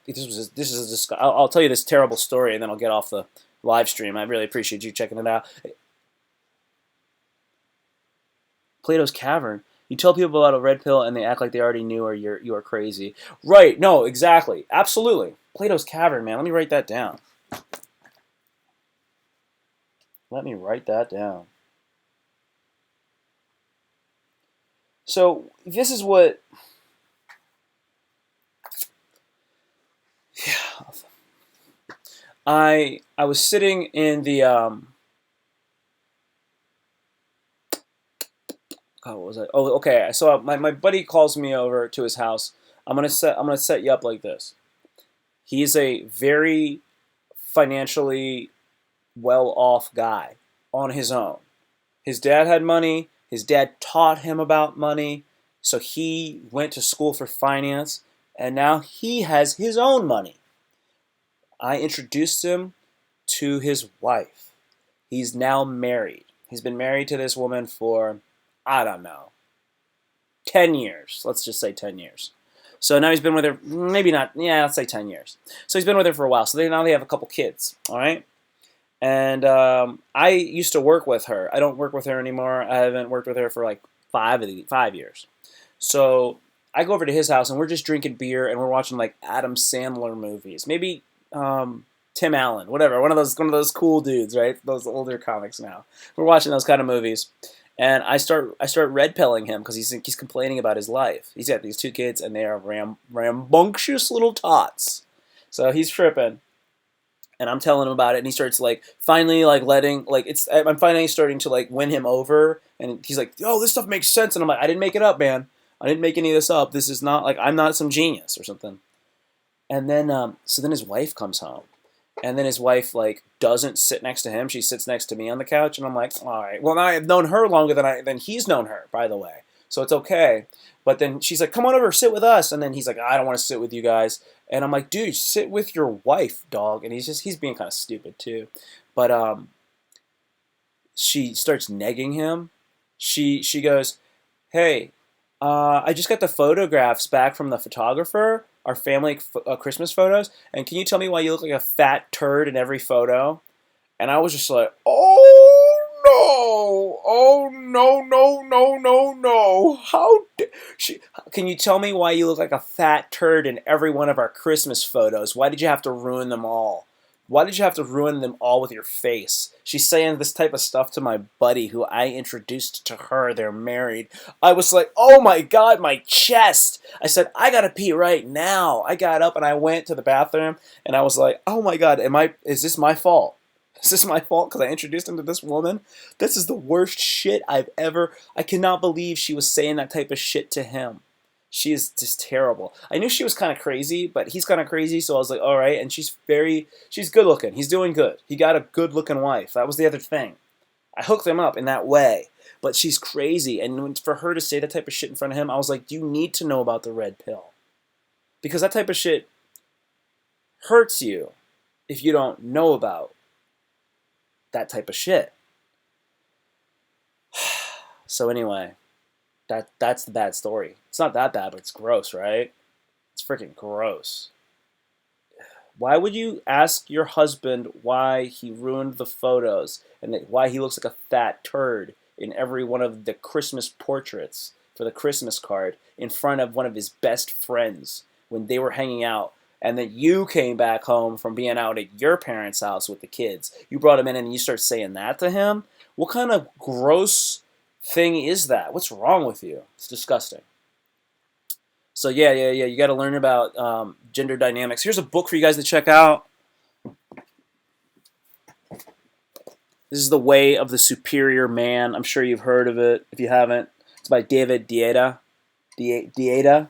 A: I'll tell you this terrible story, and then I'll get off the live stream. I really appreciate you checking it out. Plato's Cavern. You tell people about a red pill and they act like they already knew or you are crazy. Right, no, exactly. Absolutely. Plato's Cavern, man. Let me write that down. So, this is what... Yeah. I was sitting in the... Oh, what was I? Oh, okay. So my buddy calls me over to his house. I'm gonna set you up like this. He's a very financially well-off guy on his own. His dad had money. His dad taught him about money. So he went to school for finance, and now he has his own money. I introduced him to his wife. He's now married. He's been married to this woman for, I don't know, 10 years. Let's just say 10 years. So now he's been with her, maybe not, yeah, let's say 10 years. So he's been with her for a while. So now they have a couple kids, all right? And I used to work with her. I don't work with her anymore. I haven't worked with her for like 5 years. So I go over to his house and we're just drinking beer and we're watching like Adam Sandler movies. Maybe Tim Allen, whatever. One of those cool dudes, right? Those older comics now. We're watching those kind of movies. And I start red pilling him because he's complaining about his life. He's got these two kids and they are rambunctious little tots. So he's tripping. And I'm telling him about it, and he starts like finally like letting like it's. I'm finally starting to like win him over, and he's like, "Oh, this stuff makes sense." And I'm like, "I didn't make it up, man. I didn't make any of this up. This is not like I'm not some genius or something." And then so then his wife comes home, and then his wife like doesn't sit next to him. She sits next to me on the couch, and I'm like, "All right, well now I've known her longer than he's known her, by the way, so it's okay." But then she's like, "Come on over, sit with us," and then he's like, "I don't want to sit with you guys." And I'm like, dude, sit with your wife, dog. And he's being kind of stupid too. But she starts negging him. She goes, hey, I just got the photographs back from the photographer, our family Christmas photos. And can you tell me why you look like a fat turd in every photo? And I was just like, oh no, no. Can you tell me why you look like a fat turd in every one of our Christmas photos? Why did you have to ruin them all? Why did you have to ruin them all with your face? She's saying this type of stuff to my buddy who I introduced to her. They're married. I was like, oh my God, my chest. I said, I gotta pee right now. I got up and I went to the bathroom and I was like, oh my God, is this my fault? Is this my fault because I introduced him to this woman? This is the worst shit I've ever... I cannot believe she was saying that type of shit to him. She is just terrible. I knew she was kind of crazy, but he's kind of crazy, so I was like, all right. And she's good looking. He's doing good. He got a good looking wife. That was the other thing. I hooked him up in that way. But she's crazy. And for her to say that type of shit in front of him, I was like, you need to know about the red pill. Because that type of shit hurts you if you don't know about that type of shit. So anyway, that's the bad story. It's not that bad, but it's gross, right? It's freaking gross. Why would you ask your husband why he ruined the photos and why he looks like a fat turd in every one of the Christmas portraits for the Christmas card in front of one of his best friends when they were hanging out, and then you came back home from being out at your parents' house with the kids? You brought him in and you start saying that to him? What kind of gross thing is that? What's wrong with you? It's disgusting. So yeah. You got to learn about gender dynamics. Here's a book for you guys to check out. This is The Way of the Superior Man. I'm sure you've heard of it. If you haven't, it's by David Deida. Deida.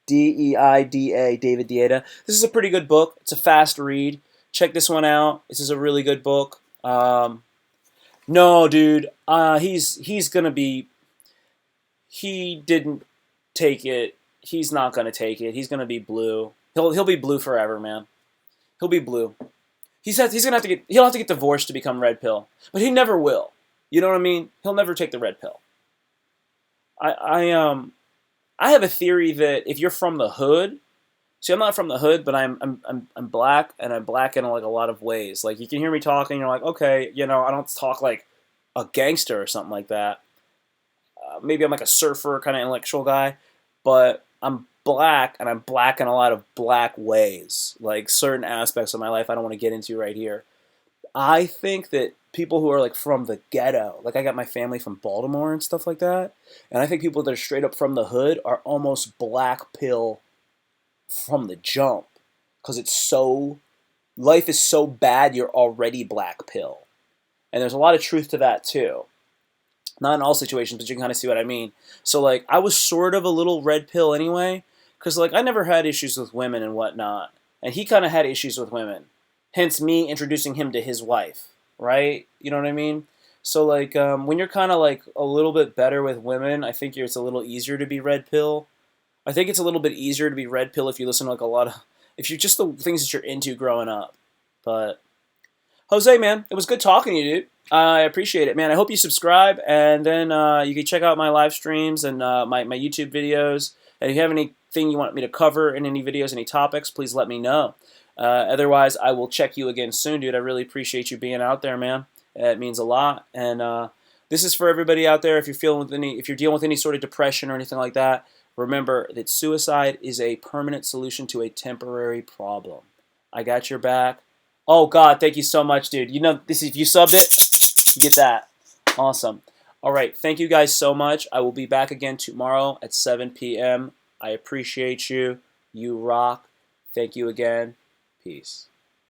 A: D-E-I-D-A. David Deida. This is a pretty good book. It's a fast read. Check this one out. This is a really good book. No, dude. He's gonna be. He didn't take it. He's not gonna take it. He's gonna be blue. He'll be blue forever, man. He'll be blue. He'll have to get divorced to become red pill, but he never will. You know what I mean? He'll never take the red pill. I have a theory that if you're from the hood, see, I'm not from the hood, but I'm black, and I'm black in like a lot of ways. Like, you can hear me talking, you're like, okay, I don't talk like a gangster or something like that. Maybe I'm like a surfer kind of intellectual guy, but I'm black, and I'm black in a lot of black ways. Like, certain aspects of my life I don't want to get into right here. I think that people who are like from the ghetto, like I got my family from Baltimore and stuff like that, and I think people that are straight up from the hood are almost black pill from the jump, because life is so bad you're already black pill, and there's a lot of truth to that too. Not in all situations, but you can kind of see what I mean. So like, I was sort of a little red pill anyway, because like I never had issues with women and whatnot, and he kind of had issues with women. Hence me introducing him to his wife, right? You know what I mean? So like, when you're kind of like a little bit better with women, I think it's a little easier to be red pill. I think it's a little bit easier to be red pill if you listen to like a lot of, if you're just the things that you're into growing up. But Jose, man, it was good talking to you, dude. I appreciate it, man. I hope you subscribe, and then you can check out my live streams and my YouTube videos. And if you have anything you want me to cover in any videos, any topics, please let me know. Otherwise, I will check you again soon, dude. I really appreciate you being out there, man. It means a lot. And this is for everybody out there. If you're dealing with any sort of depression or anything like that, remember that suicide is a permanent solution to a temporary problem. I got your back. Oh God, thank you so much, dude. This, if you subbed it, you get that. Awesome. All right, thank you guys so much. I will be back again tomorrow at 7 p.m. I appreciate you. You rock. Thank you again. Peace.